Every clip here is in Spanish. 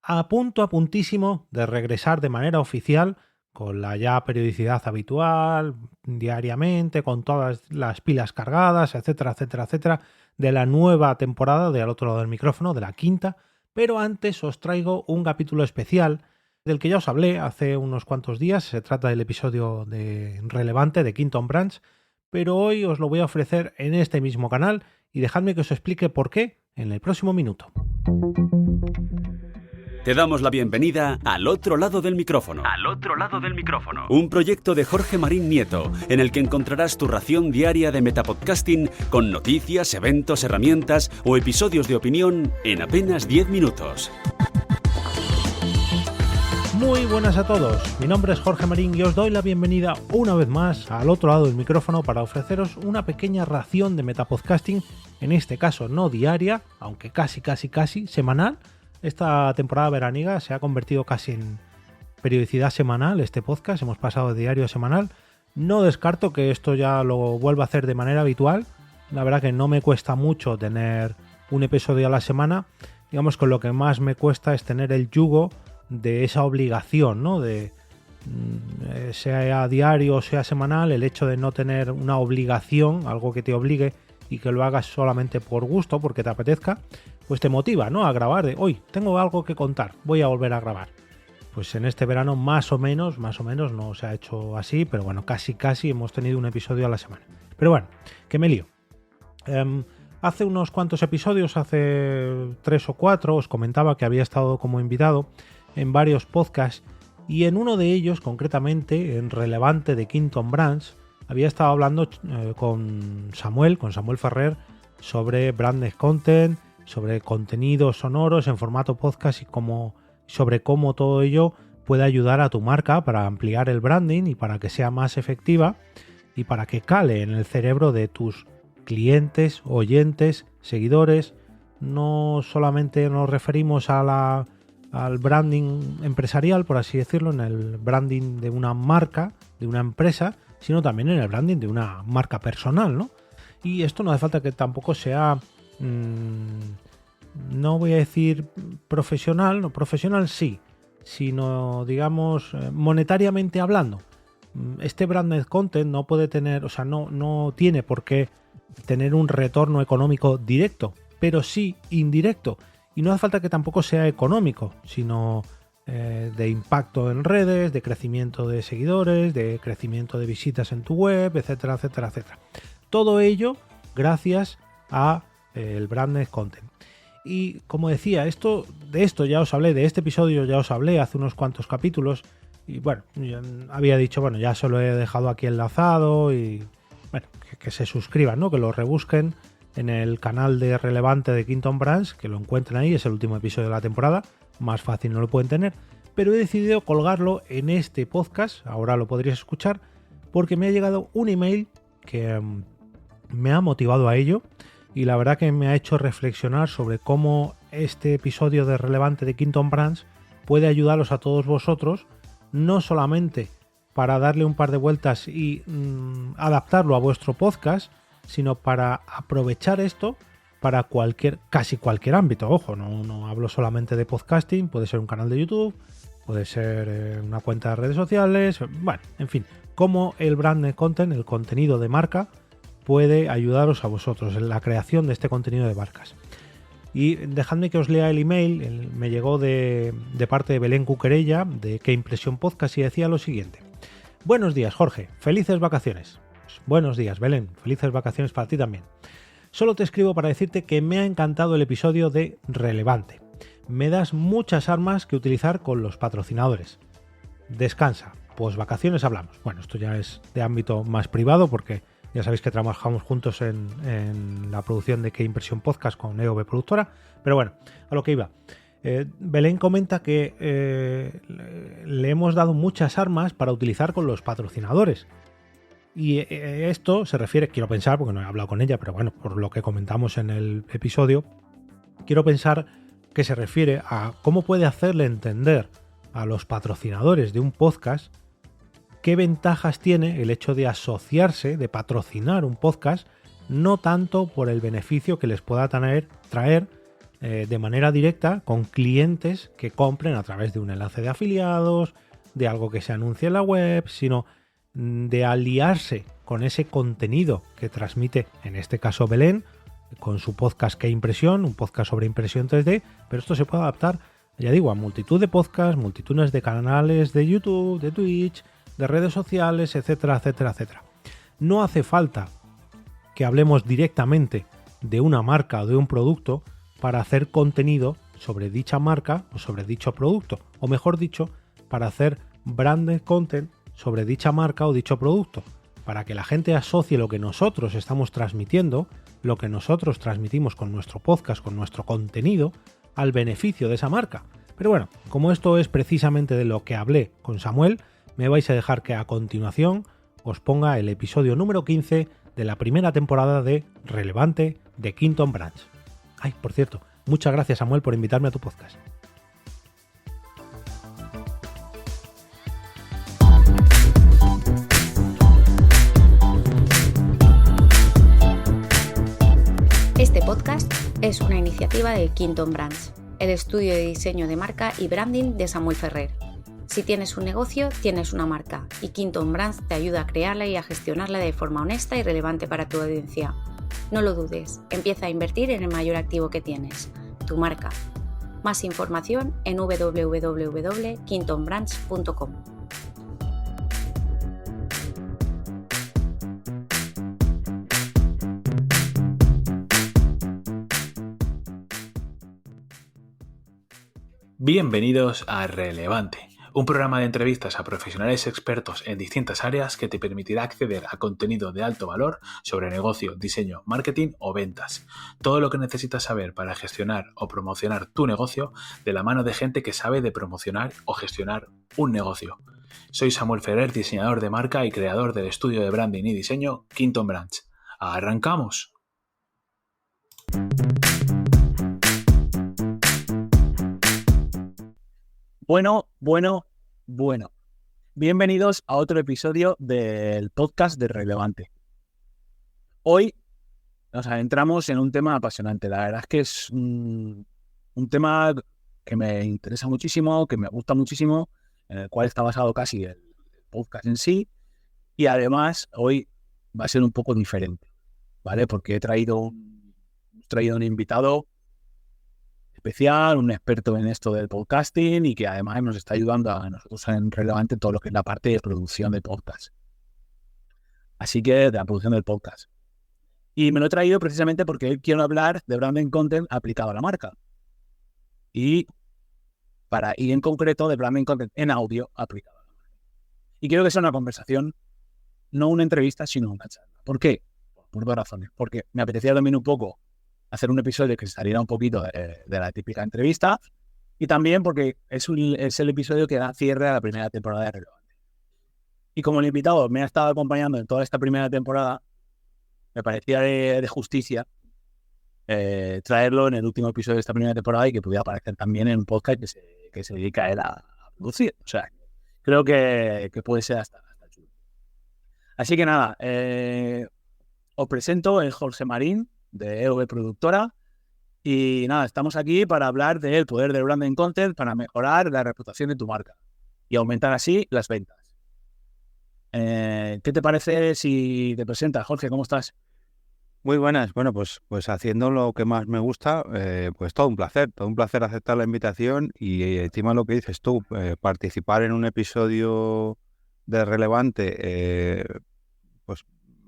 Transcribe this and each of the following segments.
a puntísimo de regresar de manera oficial con la ya periodicidad habitual, diariamente, con todas las pilas cargadas, etcétera, etcétera, etcétera, de la nueva temporada de Al otro lado del micrófono, de la quinta. Pero antes os traigo un capítulo especial del que ya os hablé hace unos cuantos días. Se trata del episodio relevante de Quinton Branch, pero hoy os lo voy a ofrecer en este mismo canal y dejadme que os explique por qué en el próximo minuto. Te damos la bienvenida Al otro lado del micrófono. Al otro lado del micrófono. Un proyecto de Jorge Marín Nieto, en el que encontrarás tu ración diaria de metapodcasting con noticias, eventos, herramientas o episodios de opinión en apenas 10 minutos. Muy buenas a todos, mi nombre es Jorge Marín y os doy la bienvenida una vez más al otro lado del micrófono para ofreceros una pequeña ración de metapodcasting, en este caso no diaria, aunque casi semanal. Esta temporada veraniega se ha convertido casi en periodicidad semanal este podcast, hemos pasado de diario a semanal. No descarto que esto ya lo vuelva a hacer de manera habitual, la verdad que no me cuesta mucho tener un episodio a la semana, digamos que lo que más me cuesta es tener el yugo de esa obligación, ¿no? De sea diario o sea semanal, el hecho de no tener una obligación, algo que te obligue y que lo hagas solamente por gusto, porque te apetezca, pues te motiva, ¿no? A grabar de hoy tengo algo que contar, voy a volver a grabar. Pues en este verano más o menos no se ha hecho así, pero bueno, casi hemos tenido un episodio a la semana. Pero bueno, que me lío. Hace unos cuantos episodios, hace 3 o 4, os comentaba que había estado como invitado en varios podcasts y en uno de ellos, concretamente en Relevante de Quinton Branch, había estado hablando con Samuel Ferrer sobre branded content, sobre contenidos sonoros en formato podcast y sobre cómo todo ello puede ayudar a tu marca para ampliar el branding y para que sea más efectiva y para que cale en el cerebro de tus clientes, oyentes, seguidores. No solamente nos referimos al branding empresarial, por así decirlo, en el branding de una marca, de una empresa, sino también en el branding de una marca personal, ¿no? Y esto no hace falta que tampoco sea, no voy a decir profesional, no, profesional sí, sino digamos monetariamente hablando. Este branded content no puede tener, o sea, no tiene por qué tener un retorno económico directo, pero sí indirecto. Y no hace falta que tampoco sea económico, sino de impacto en redes, de crecimiento de seguidores, de crecimiento de visitas en tu web, etcétera, etcétera, etcétera. Todo ello gracias a el branded content. Y como decía, de esto ya os hablé, de este episodio ya os hablé hace unos cuantos capítulos. Y bueno, había dicho, bueno, ya se lo he dejado aquí enlazado y bueno, que se suscriban, ¿no? Que lo rebusquen en el canal de Relevante de Quinton Branch, que lo encuentren ahí, es el último episodio de la temporada, más fácil no lo pueden tener, pero he decidido colgarlo en este podcast, ahora lo podréis escuchar, porque me ha llegado un email que me ha motivado a ello y la verdad que me ha hecho reflexionar sobre cómo este episodio de Relevante de Quinton Branch puede ayudaros a todos vosotros, no solamente para darle un par de vueltas y adaptarlo a vuestro podcast, sino para aprovechar esto para casi cualquier ámbito. Ojo, no hablo solamente de podcasting, puede ser un canal de YouTube, puede ser una cuenta de redes sociales, bueno, en fin, cómo el branded content, el contenido de marca, puede ayudaros a vosotros en la creación de este contenido de marcas. Y dejadme que os lea el email, me llegó de parte de Belén Cuquerella, de Qué Impresión Podcast, y decía lo siguiente. Buenos días, Jorge, felices vacaciones. Buenos días, Belén. Felices vacaciones para ti también. Solo te escribo para decirte que me ha encantado el episodio de Relevante. Me das muchas armas que utilizar con los patrocinadores. Descansa, pues vacaciones hablamos. Bueno, esto ya es de ámbito más privado porque ya sabéis que trabajamos juntos en la producción de Qué Impresión Podcast con EOB Productora. Pero bueno, a lo que iba. Belén comenta que le hemos dado muchas armas para utilizar con los patrocinadores. Y esto se refiere, quiero pensar, porque no he hablado con ella, pero bueno, por lo que comentamos en el episodio, quiero pensar que se refiere a cómo puede hacerle entender a los patrocinadores de un podcast qué ventajas tiene el hecho de asociarse, de patrocinar un podcast, no tanto por el beneficio que les pueda traer, de manera directa con clientes que compren a través de un enlace de afiliados, de algo que se anuncie en la web, sino de aliarse con ese contenido que transmite, en este caso Belén, con su podcast Qué Impresión, un podcast sobre impresión 3D, pero esto se puede adaptar, ya digo, a multitud de podcasts, multitudes de canales de YouTube, de Twitch, de redes sociales, etcétera, etcétera, etcétera. No hace falta que hablemos directamente de una marca o de un producto para hacer contenido sobre dicha marca o sobre dicho producto, o mejor dicho, para hacer branded content sobre dicha marca o dicho producto, para que la gente asocie lo que nosotros estamos transmitiendo, lo que nosotros transmitimos con nuestro podcast, con nuestro contenido, al beneficio de esa marca. Pero bueno, como esto es precisamente de lo que hablé con Samuel, me vais a dejar que a continuación os ponga el episodio número 15 de la primera temporada de Relevante de Quinton Branch. Ay, por cierto, muchas gracias Samuel por invitarme a tu podcast. Este podcast es una iniciativa de Quinton Branch, el estudio de diseño de marca y branding de Samuel Ferrer. Si tienes un negocio, tienes una marca, y Quinton Branch te ayuda a crearla y a gestionarla de forma honesta y relevante para tu audiencia. No lo dudes, empieza a invertir en el mayor activo que tienes, tu marca. Más información en www.quintonbranch.com. Bienvenidos a Relevante, un programa de entrevistas a profesionales expertos en distintas áreas que te permitirá acceder a contenido de alto valor sobre negocio, diseño, marketing o ventas. Todo lo que necesitas saber para gestionar o promocionar tu negocio de la mano de gente que sabe de promocionar o gestionar un negocio. Soy Samuel Ferrer, diseñador de marca y creador del estudio de branding y diseño Quinton Branch. ¡Arrancamos! Bueno. Bienvenidos a otro episodio del podcast de Relevante. Hoy nos adentramos en un tema apasionante. La verdad es que es un tema que me interesa muchísimo, que me gusta muchísimo, en el cual está basado casi el podcast en sí. Y además hoy va a ser un poco diferente, ¿vale? Porque he traído un invitado especial, un experto en esto del podcasting y que además nos está ayudando a nosotros en Relevante todo lo que es la parte de producción de podcast. Así que de la producción del podcast. Y me lo he traído precisamente porque hoy quiero hablar de branding content aplicado a la marca. Y en concreto de branding content en audio aplicado a la marca. Y quiero que sea una conversación, no una entrevista, sino una charla. ¿Por qué? Por dos razones. Porque me apetecía también un poco hacer un episodio que saliera un poquito de la típica entrevista, y también porque es el episodio que da cierre a la primera temporada de Relevante. Y como el invitado me ha estado acompañando en toda esta primera temporada, me parecía de justicia traerlo en el último episodio de esta primera temporada y que pudiera aparecer también en un podcast que se dedica a él a producir. O sea, creo que puede ser hasta chulo. Así que nada, os presento el Jorge Marín, de EV Productora, y nada, estamos aquí para hablar del poder del branding content para mejorar la reputación de tu marca y aumentar así las ventas. ¿Qué te parece si te presentas, Jorge? ¿Cómo estás? Muy buenas. Bueno, pues haciendo lo que más me gusta, pues todo un placer aceptar la invitación y encima lo que dices tú, participar en un episodio de Relevante, pues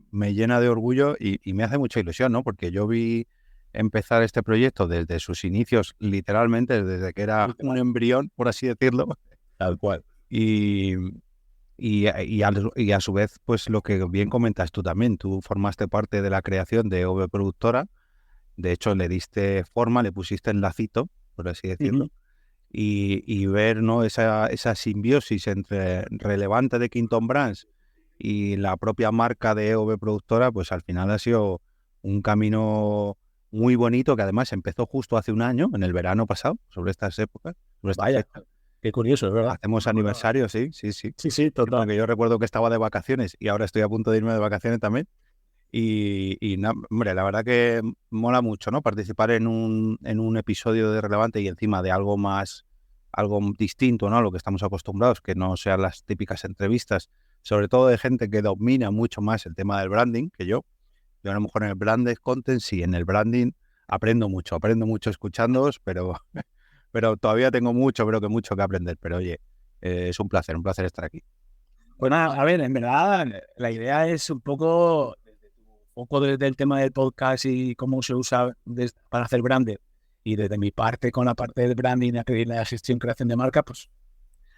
me llena de orgullo y me hace mucha ilusión, ¿no? Porque yo vi empezar este proyecto desde sus inicios, literalmente, desde que era un embrión, por así decirlo. Tal cual. Y a su vez, pues lo que bien comentas tú también, tú formaste parte de la creación de EV Productora, de hecho le diste forma, le pusiste el lacito, por así decirlo, y ver, ¿no?, esa simbiosis entre Relevante de Quinton Branch y la propia marca de EV Productora, pues al final ha sido un camino muy bonito que además empezó justo hace un año, en el verano pasado, sobre estas épocas. Vaya, qué curioso, es verdad. Hacemos aniversario, sí. Sí, total. Porque yo recuerdo que estaba de vacaciones y ahora estoy a punto de irme de vacaciones también. Hombre, la verdad que mola mucho, ¿no? Participar en un episodio de Relevante y encima de algo distinto, ¿no? A lo que estamos acostumbrados, que no sean las típicas entrevistas, sobre todo de gente que domina mucho más el tema del branding que yo. Yo a lo mejor en el branded content, sí, en el branding aprendo mucho escuchándoos, pero todavía tengo creo que mucho que aprender. Pero oye, es un placer estar aquí. Pues nada, a ver, en verdad, la idea es un poco desde el tema del podcast y cómo se usa para hacer branding. Y desde mi parte, con la parte del branding y la gestión, creación de marca, pues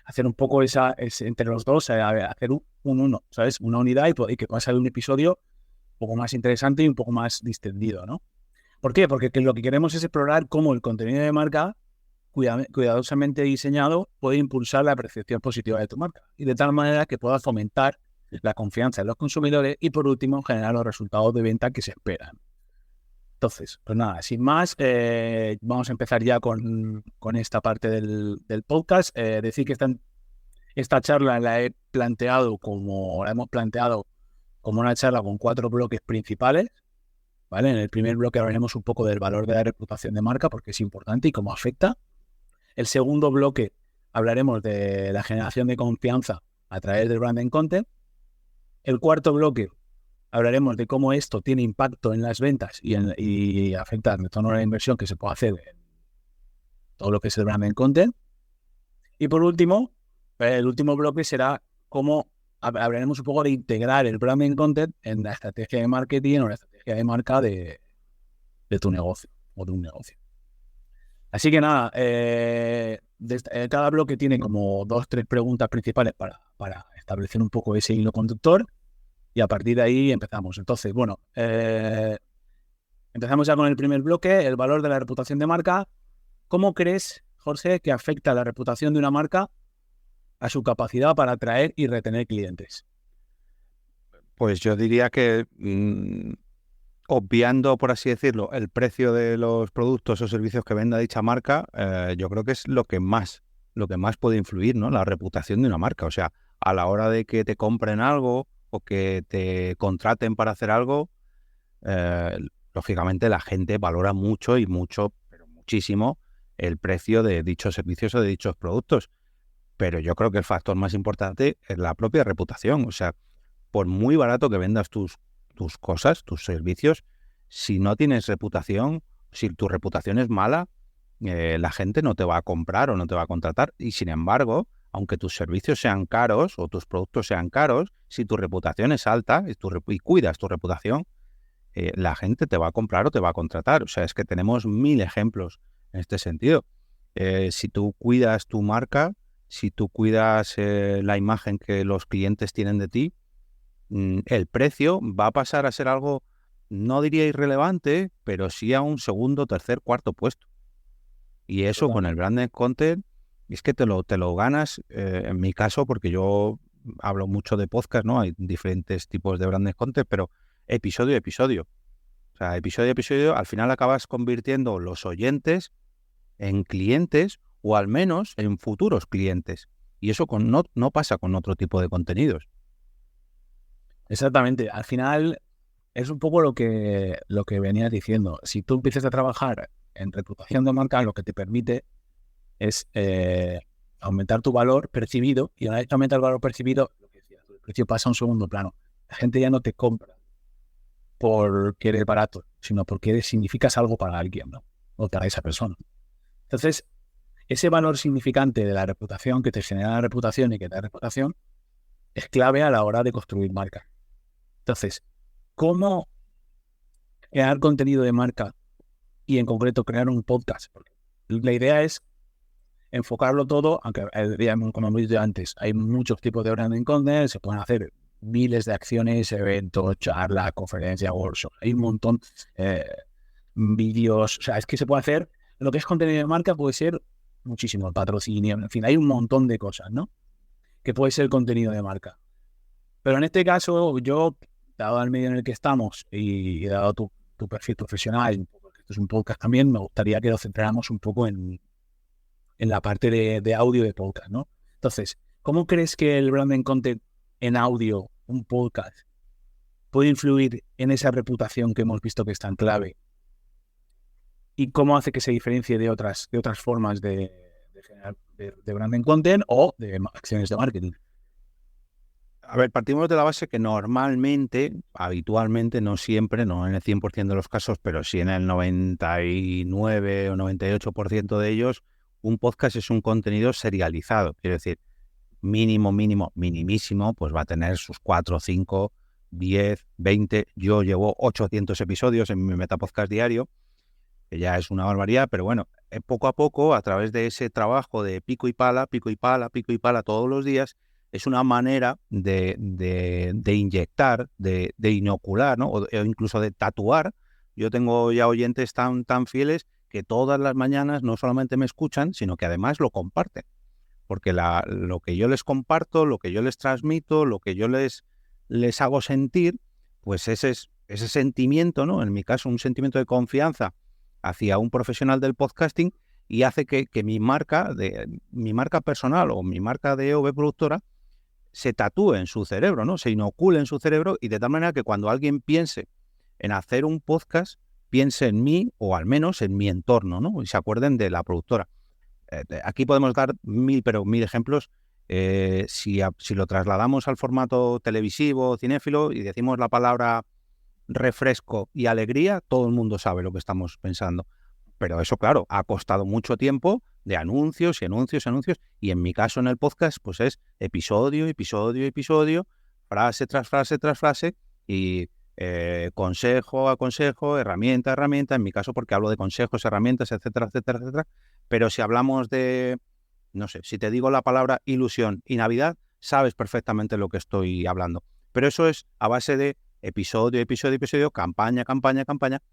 hacer un poco entre los dos, hacer un uno, ¿sabes? Una unidad y que pase de un episodio un poco más interesante y un poco más distendido, ¿no? ¿Por qué? Porque lo que queremos es explorar cómo el contenido de marca cuidadosamente diseñado puede impulsar la percepción positiva de tu marca y de tal manera que pueda fomentar la confianza en los consumidores y, por último, generar los resultados de venta que se esperan. Entonces, pues nada, sin más, vamos a empezar ya con esta parte del podcast. Decir que esta charla la hemos planteado como una charla con 4 bloques principales, ¿vale? En el primer bloque hablaremos un poco del valor de la reputación de marca, porque es importante y cómo afecta. El segundo bloque hablaremos de la generación de confianza a través del branding content. El cuarto bloque hablaremos de cómo esto tiene impacto en las ventas y afecta al retorno a la inversión que se puede hacer en todo lo que es el branding content. Y por último, el último bloque será cómo hablaremos un poco de integrar el branding content en la estrategia de marketing o la estrategia de marca de tu negocio o de un negocio. Así que nada, cada bloque tiene como 2-3 preguntas principales para establecer un poco ese hilo conductor y a partir de ahí empezamos. Entonces, bueno, empezamos ya con el primer bloque, el valor de la reputación de marca. ¿Cómo crees, Jorge, que afecta la reputación de una marca a su capacidad para atraer y retener clientes? Pues yo diría que obviando, por así decirlo, el precio de los productos o servicios que venda dicha marca, yo creo que es lo que más puede influir, ¿no? La reputación de una marca. O sea, a la hora de que te compren algo o que te contraten para hacer algo, lógicamente la gente valora mucho, pero muchísimo, el precio de dichos servicios o de dichos productos. Pero yo creo que el factor más importante es la propia reputación. O sea, por muy barato que vendas tus cosas, tus servicios, si no tienes reputación, si tu reputación es mala, la gente no te va a comprar o no te va a contratar. Y sin embargo, aunque tus servicios sean caros o tus productos sean caros, si tu reputación es alta y cuidas tu reputación, la gente te va a comprar o te va a contratar. O sea, es que tenemos 1000 ejemplos en este sentido. Si tú cuidas tu marca, si tú cuidas la imagen que los clientes tienen de ti, el precio va a pasar a ser algo, no diría irrelevante, pero sí a un segundo, tercer, cuarto puesto. Y eso con el branded content es que te lo ganas, en mi caso, porque yo hablo mucho de podcast, ¿no? Hay diferentes tipos de branded content, pero episodio a episodio. O sea, episodio a episodio, al final acabas convirtiendo los oyentes en clientes o al menos en futuros clientes. Y eso no pasa con otro tipo de contenidos. Exactamente. Al final es un poco lo que venías diciendo. Si tú empiezas a trabajar en reputación de marca, lo que te permite es aumentar tu valor percibido, y una vez que aumenta el valor percibido, lo que decías, el precio pasa a un segundo plano. La gente ya no te compra porque eres barato, sino porque significas algo para alguien, ¿no? O para esa persona. Entonces, ese valor significante de la reputación que te genera la reputación y que te da reputación es clave a la hora de construir marca. Entonces, ¿cómo crear contenido de marca y en concreto crear un podcast? Porque la idea es enfocarlo todo, aunque como hemos dicho antes, hay muchos tipos de branding content, se pueden hacer miles de acciones, eventos, charlas, conferencias, workshops, hay un montón, vídeos, o sea, es que se puede hacer, lo que es contenido de marca puede ser muchísimo, patrocinio, en fin, hay un montón de cosas, ¿no? Que puede ser contenido de marca. Pero en este caso, yo, dado el medio en el que estamos y dado tu perfil profesional, porque esto es un podcast también, me gustaría que lo centráramos un poco en la parte de audio de podcast, ¿no? Entonces, ¿cómo crees que el branding content en audio, un podcast, puede influir en esa reputación que hemos visto que es tan clave? ¿Y cómo hace que se diferencie de otras formas de generar de branding content o de acciones de marketing? A ver, partimos de la base que normalmente, habitualmente, no siempre, no en el 100% de los casos, pero sí en el 99 o 98% de ellos, un podcast es un contenido serializado. Quiero decir, minimísimo, pues va a tener sus 4, 5, 10, 20. Yo llevo 800 episodios en mi Metapodcast diario, que ya es una barbaridad, pero bueno, poco a poco, a través de ese trabajo de pico y pala todos los días, es una manera de inyectar, de inocular, ¿no? O incluso de tatuar. Yo tengo ya oyentes tan fieles que todas las mañanas no solamente me escuchan, sino que además lo comparten. Porque lo que yo les comparto, lo que yo les transmito, lo que yo les hago sentir, pues ese sentimiento, ¿no? En mi caso, un sentimiento de confianza hacia un profesional del podcasting, y hace que mi marca personal o mi marca de OV productora se tatúe en su cerebro, ¿no? Se inocule en su cerebro, y de tal manera que cuando alguien piense en hacer un podcast, piense en mí, o al menos en mi entorno, ¿no? Y se acuerden de la productora. Aquí podemos dar mil ejemplos. Si lo trasladamos al formato televisivo, cinéfilo, y decimos la palabra refresco y alegría, todo el mundo sabe lo que estamos pensando. Pero eso, claro, ha costado mucho tiempo de anuncios, y en mi caso en el podcast, pues es episodio, frase tras frase, y consejo a consejo, herramienta a herramienta, en mi caso porque hablo de consejos, herramientas, etcétera. Pero si hablamos de, no sé, si te digo la palabra ilusión y Navidad, sabes perfectamente lo que estoy hablando. Pero eso es a base de episodio, campaña,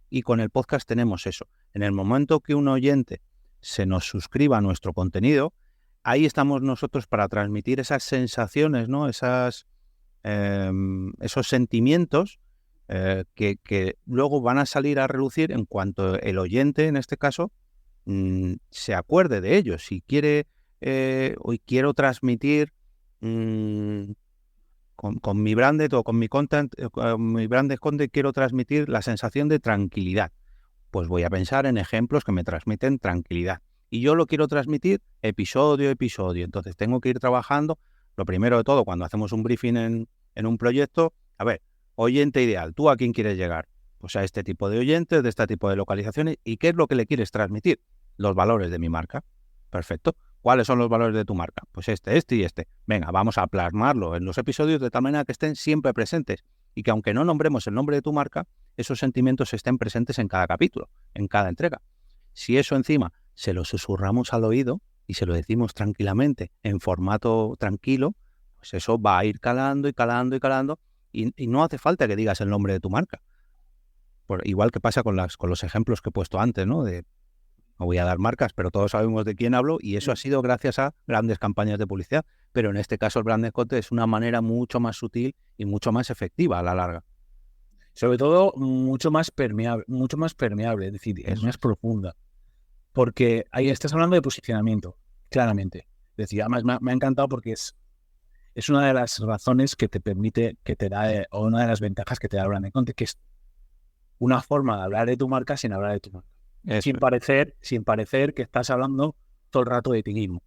y con el podcast tenemos eso. En el momento que un oyente se nos suscriba a nuestro contenido, ahí estamos nosotros para transmitir esas sensaciones, ¿no? Esos sentimientos que luego van a salir a relucir en cuanto el oyente, en este caso, se acuerde de ellos. Si quiere, hoy quiero transmitir con mi branded o con mi content, con mi branded content, quiero transmitir la sensación de tranquilidad. Pues voy a pensar en ejemplos que me transmiten tranquilidad. Y yo lo quiero transmitir episodio. Entonces tengo que ir trabajando. Lo primero de todo, cuando hacemos un briefing en un proyecto, a ver, oyente ideal, ¿tú a quién quieres llegar? Pues a este tipo de oyentes, de este tipo de localizaciones. ¿Y qué es lo que le quieres transmitir? Los valores de mi marca. Perfecto. ¿Cuáles son los valores de tu marca? Pues este y este. Venga, vamos a plasmarlo en los episodios de tal manera que estén siempre presentes, y que aunque no nombremos el nombre de tu marca, esos sentimientos estén presentes en cada capítulo, en cada entrega. Si eso encima se lo susurramos al oído y se lo decimos tranquilamente, en formato tranquilo, pues eso va a ir calando, y no hace falta que digas el nombre de tu marca. Igual que pasa con los ejemplos que he puesto antes, ¿no? No voy a dar marcas, pero todos sabemos de quién hablo, y eso ha sido gracias a grandes campañas de publicidad. Pero en este caso el branded content es una manera mucho más sutil y mucho más efectiva a la larga. Sobre todo mucho más permeable, es decir, es más profunda. Porque ahí estás hablando de posicionamiento, claramente. Es decir, además me ha encantado porque es una de las razones que te permite, que te da, o una de las ventajas que te da el branded content, que es una forma de hablar de tu marca sin hablar de tu marca. Sin parecer que estás hablando todo el rato de ti mismo.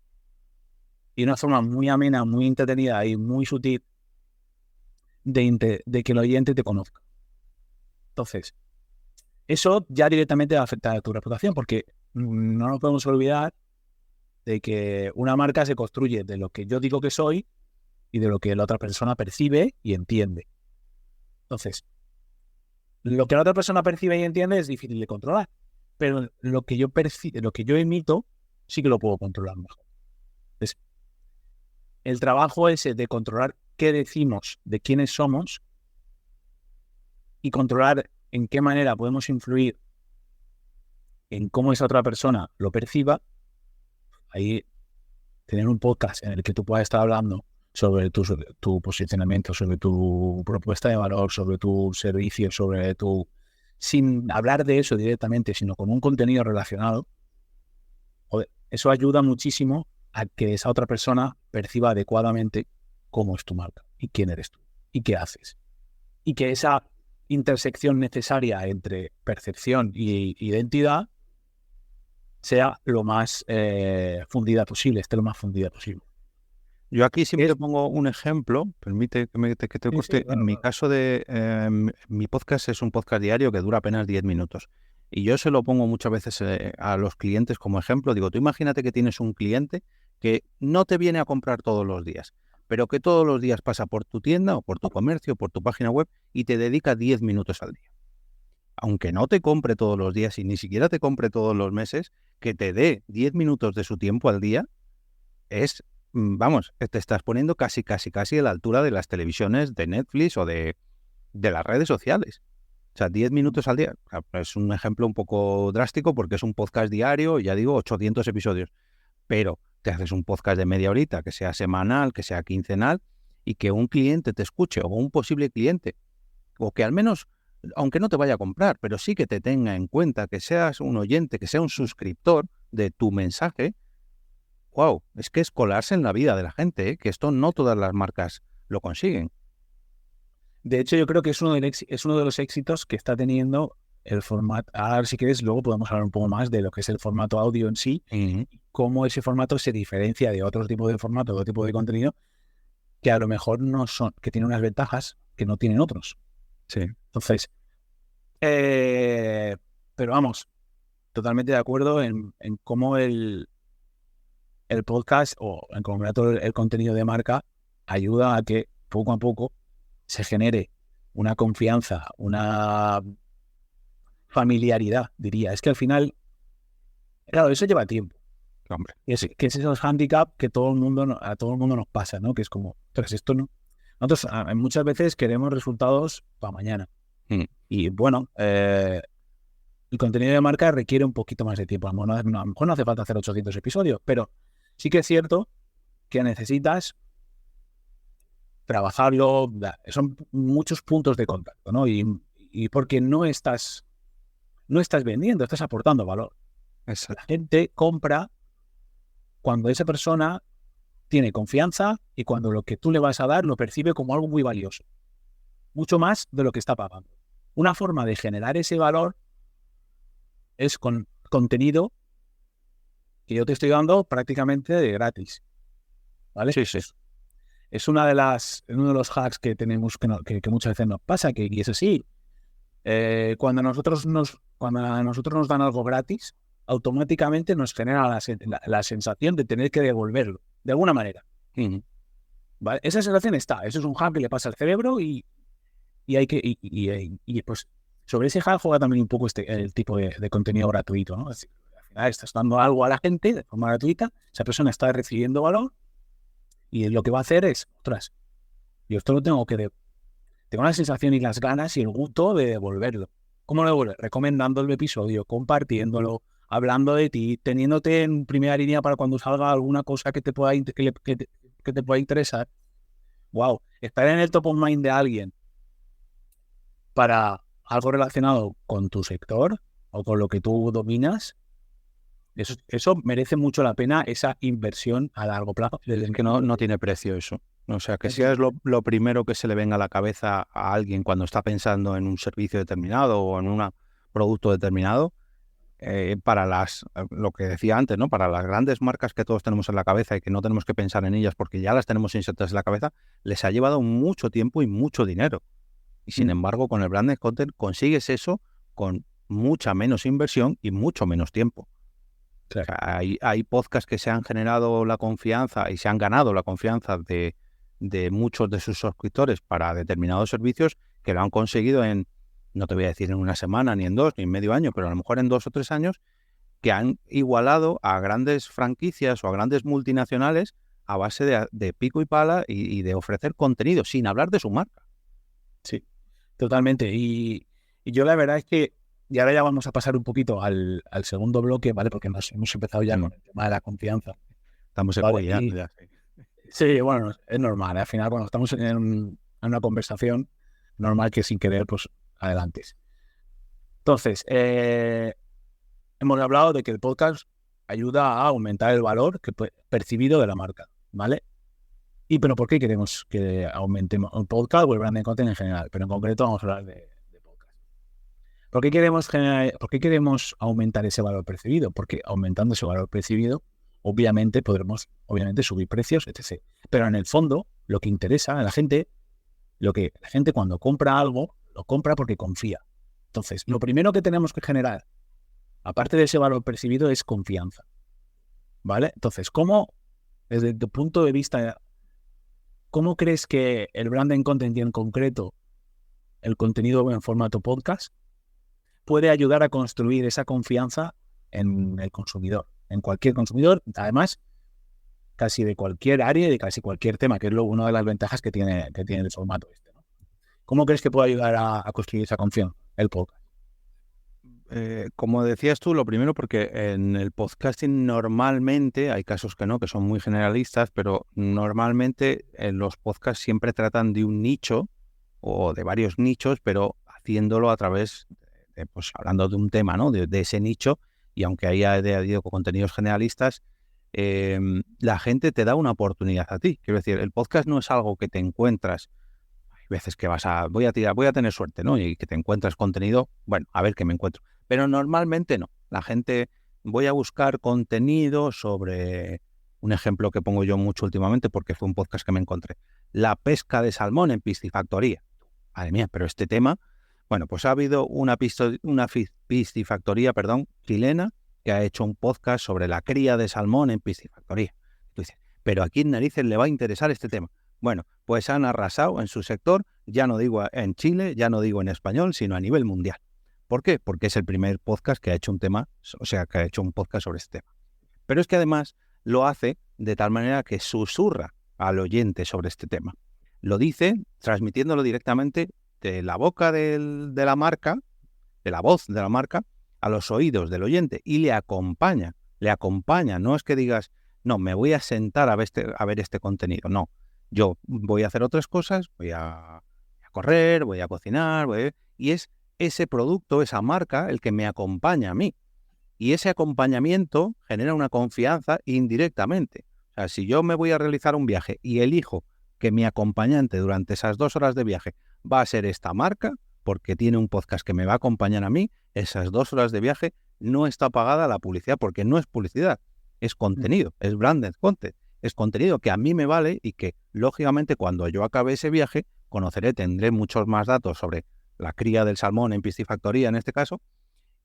Y una forma muy amena, muy entretenida y muy sutil de que el oyente te conozca. Entonces, eso ya directamente va a afectar a tu reputación, porque no nos podemos olvidar de que una marca se construye de lo que yo digo que soy y de lo que la otra persona percibe y entiende. Entonces, lo que la otra persona percibe y entiende es difícil de controlar. Pero lo que yo emito, sí que lo puedo controlar mejor. Entonces, el trabajo ese de controlar qué decimos, de quiénes somos, y controlar en qué manera podemos influir en cómo esa otra persona lo perciba, ahí tener un podcast en el que tú puedas estar hablando sobre tu posicionamiento, sobre tu propuesta de valor, sobre tu servicio, sin hablar de eso directamente, sino con un contenido relacionado, joder, eso ayuda muchísimo a que esa otra persona perciba adecuadamente cómo es tu marca y quién eres tú y qué haces. y que esa intersección necesaria entre percepción y identidad sea lo más fundida posible, esté lo más fundida posible. Yo aquí siempre pongo un ejemplo, permite que te cueste. claro, En mi claro. caso mi podcast es un podcast diario que dura apenas 10 minutos. Y yo se lo pongo muchas veces a los clientes como ejemplo. Digo, tú imagínate que tienes un cliente que no te viene a comprar todos los días, pero que todos los días pasa por tu tienda o por tu comercio, por tu página web y te dedica 10 minutos al día. Aunque no te compre todos los días y ni siquiera te compre todos los meses, que te dé 10 minutos de su tiempo al día es, vamos, te estás poniendo casi a la altura de las televisiones de Netflix o de las redes sociales. O sea, 10 minutos al día. Es un ejemplo un poco drástico porque es un podcast diario, ya digo, 800 episodios. Pero te haces un podcast de media horita, que sea semanal, que sea quincenal, y que un cliente te escuche, o un posible cliente, o que al menos, aunque no te vaya a comprar, pero sí que te tenga en cuenta, que seas un oyente, que sea un suscriptor de tu mensaje. Wow, es que es colarse en la vida de la gente, ¿eh? Que esto no todas las marcas lo consiguen. De hecho, yo creo que es uno de los éxitos que está teniendo el formato. Ahora, si quieres, luego podemos hablar un poco más de lo que es el formato audio en sí, cómo ese formato se diferencia de otro tipo de formato, de otro tipo de contenido, que a lo mejor no son, que tienen unas ventajas que no tienen otros. Sí. Entonces, pero vamos, totalmente de acuerdo en cómo el podcast o en concreto el contenido de marca ayuda a que poco a poco se genere una confianza, una familiaridad, diría. Es que al final, claro, eso lleva tiempo. Hombre, Que es esos handicap que a todo el mundo nos pasa, ¿no? Que es como, tras esto no. Nosotros muchas veces queremos resultados para mañana. Y bueno, el contenido de marca requiere un poquito más de tiempo. A lo mejor no hace falta hacer 800 episodios, pero sí que es cierto que necesitas trabajarlo. Son muchos puntos de contacto, ¿no? Y porque no estás vendiendo, estás aportando valor. exacto. La gente compra cuando esa persona tiene confianza y cuando lo que tú le vas a dar lo percibe como algo muy valioso. Mucho más de lo que está pagando. Una forma de generar ese valor es con contenido que yo te estoy dando prácticamente de gratis. ¿Vale? Sí, sí. Es uno de los hacks que tenemos que muchas veces nos pasa, y es así. Cuando a nosotros nos dan algo gratis, automáticamente nos genera la sensación de tener que devolverlo, de alguna manera. ¿Vale? Esa sensación está. Eso es un hack que le pasa al cerebro y hay que y pues sobre ese hack juega también un poco el tipo de contenido gratuito, ¿no? Es decir, al final estás dando algo a la gente de forma gratuita, esa persona está recibiendo valor y lo que va a hacer es, ostras, yo esto lo tengo la sensación y las ganas y el gusto de devolverlo. ¿Cómo lo devuelves? Recomendando el episodio, compartiéndolo, hablando de ti, teniéndote en primera línea para cuando salga alguna cosa que te pueda interesar. Wow, estar en el top of mind de alguien para algo relacionado con tu sector o con lo que tú dominas, eso merece mucho la pena, esa inversión a largo plazo. Es que no tiene precio eso. O sea, que sea lo primero que se le venga a la cabeza a alguien cuando está pensando en un servicio determinado o en un producto determinado, lo que decía antes, ¿no? Para las grandes marcas que todos tenemos en la cabeza y que no tenemos que pensar en ellas porque ya las tenemos insertadas en la cabeza, les ha llevado mucho tiempo y mucho dinero. Y sin embargo, con el branded content consigues eso con mucha menos inversión y mucho menos tiempo. Claro. O sea, hay podcasts que se han generado la confianza y se han ganado la confianza de muchos de sus suscriptores para determinados servicios que lo han conseguido en, no te voy a decir en una semana, ni en 2, ni en medio año, pero a lo mejor en 2 o 3 años, que han igualado a grandes franquicias o a grandes multinacionales a base de pico y pala y de ofrecer contenido, sin hablar de su marca. Sí, totalmente. Y yo la verdad es que, y ahora ya vamos a pasar un poquito al segundo bloque, ¿vale? Porque hemos empezado ya con el tema de la confianza. Estamos spoileando ya. Sí, bueno, es normal. Al final, cuando estamos en una conversación, normal que sin querer, pues, adelantes. Entonces, hemos hablado de que el podcast ayuda a aumentar el valor percibido de la marca, ¿vale? pero ¿por qué queremos que aumentemos el podcast o el branding content en general? Pero en concreto vamos a hablar de podcast. ¿Por qué queremos aumentar ese valor percibido? Porque aumentando ese valor percibido, obviamente podremos subir precios, etc. Pero en el fondo, lo que interesa a la gente, cuando compra algo, lo compra porque confía. Entonces, lo primero que tenemos que generar, aparte de ese valor percibido, es confianza. ¿Vale? Entonces, desde tu punto de vista, ¿cómo crees que el branding content y en concreto el contenido en formato podcast puede ayudar a construir esa confianza en el consumidor, en cualquier consumidor, además casi de cualquier área y de casi cualquier tema, que es una de las ventajas que tiene el formato este, ¿no? ¿Cómo crees que puede ayudar a construir esa confianza el podcast? Como decías tú, lo primero, porque en el podcasting normalmente, hay casos que no, que son muy generalistas, pero normalmente en los podcasts siempre tratan de un nicho o de varios nichos, pero haciéndolo a través de, pues hablando de un tema, ¿no? De ese nicho, y aunque haya habido contenidos generalistas, la gente te da una oportunidad a ti. Quiero decir, el podcast no es algo que te encuentras. Hay veces que voy a tener suerte, ¿no? Y que te encuentras contenido, bueno, a ver qué me encuentro. Pero normalmente no. La gente, voy a buscar contenido sobre un ejemplo que pongo yo mucho últimamente porque fue un podcast que me encontré. La pesca de salmón en piscifactoría. Madre mía, pero este tema, bueno, pues ha habido una piscifactoría, chilena, que ha hecho un podcast sobre la cría de salmón en piscifactoría. Tú dices, pero ¿a quién narices le va a interesar este tema? Bueno, pues han arrasado en su sector, ya no digo en Chile, ya no digo en español, sino a nivel mundial. ¿Por qué? Porque es el primer podcast que ha hecho que ha hecho un podcast sobre este tema. Pero es que además lo hace de tal manera que susurra al oyente sobre este tema. Lo dice transmitiéndolo directamente de la boca de la marca, de la voz de la marca, a los oídos del oyente y le acompaña. No es que digas, no, me voy a sentar a ver este contenido. No, yo voy a hacer otras cosas, voy a correr, voy a cocinar, y es ese producto, esa marca, el que me acompaña a mí. Y ese acompañamiento genera una confianza indirectamente. O sea, si yo me voy a realizar un viaje y elijo que mi acompañante durante esas 2 horas de viaje va a ser esta marca, porque tiene un podcast que me va a acompañar a mí, esas 2 horas de viaje no está pagada la publicidad, porque no es publicidad, es contenido, es branded content, es contenido que a mí me vale y que, lógicamente, cuando yo acabe ese viaje, tendré muchos más datos sobre la cría del salmón en piscifactoría en este caso,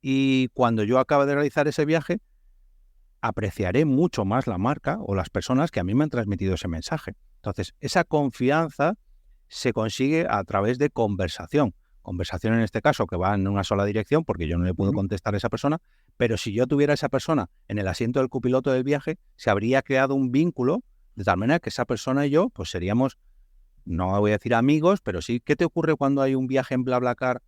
y cuando yo acabe de realizar ese viaje, apreciaré mucho más la marca o las personas que a mí me han transmitido ese mensaje. Entonces, esa confianza se consigue a través de conversación. Conversación en este caso que va en una sola dirección, porque yo no le puedo contestar a esa persona, pero si yo tuviera a esa persona en el asiento del copiloto del viaje, se habría creado un vínculo de tal manera que esa persona y yo pues seríamos, no voy a decir amigos, pero sí. ¿Qué te ocurre cuando hay un viaje en BlaBlaCar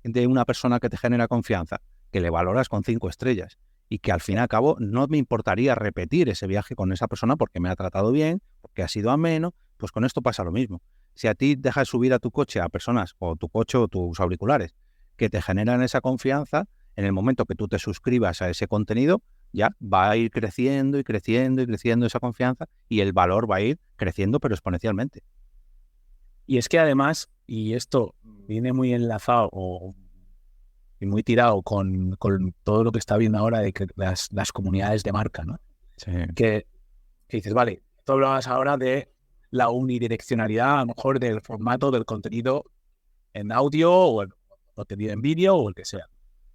de una persona que te genera confianza? Que le valoras con 5 estrellas y que al fin y al cabo no me importaría repetir ese viaje con esa persona porque me ha tratado bien, porque ha sido ameno. Pues con esto pasa lo mismo. Si a ti dejas subir a tu coche a personas, o tu coche o tus auriculares, que te generan esa confianza, en el momento que tú te suscribas a ese contenido, ya va a ir creciendo y creciendo y creciendo esa confianza y el valor va a ir creciendo pero exponencialmente. Y es que además, y esto viene muy enlazado y muy tirado con todo lo que está viendo ahora de que las comunidades de marca, ¿no? Sí. Que dices, vale, tú hablabas ahora de la unidireccionalidad, a lo mejor del formato del contenido en audio o el contenido en vídeo o el que sea.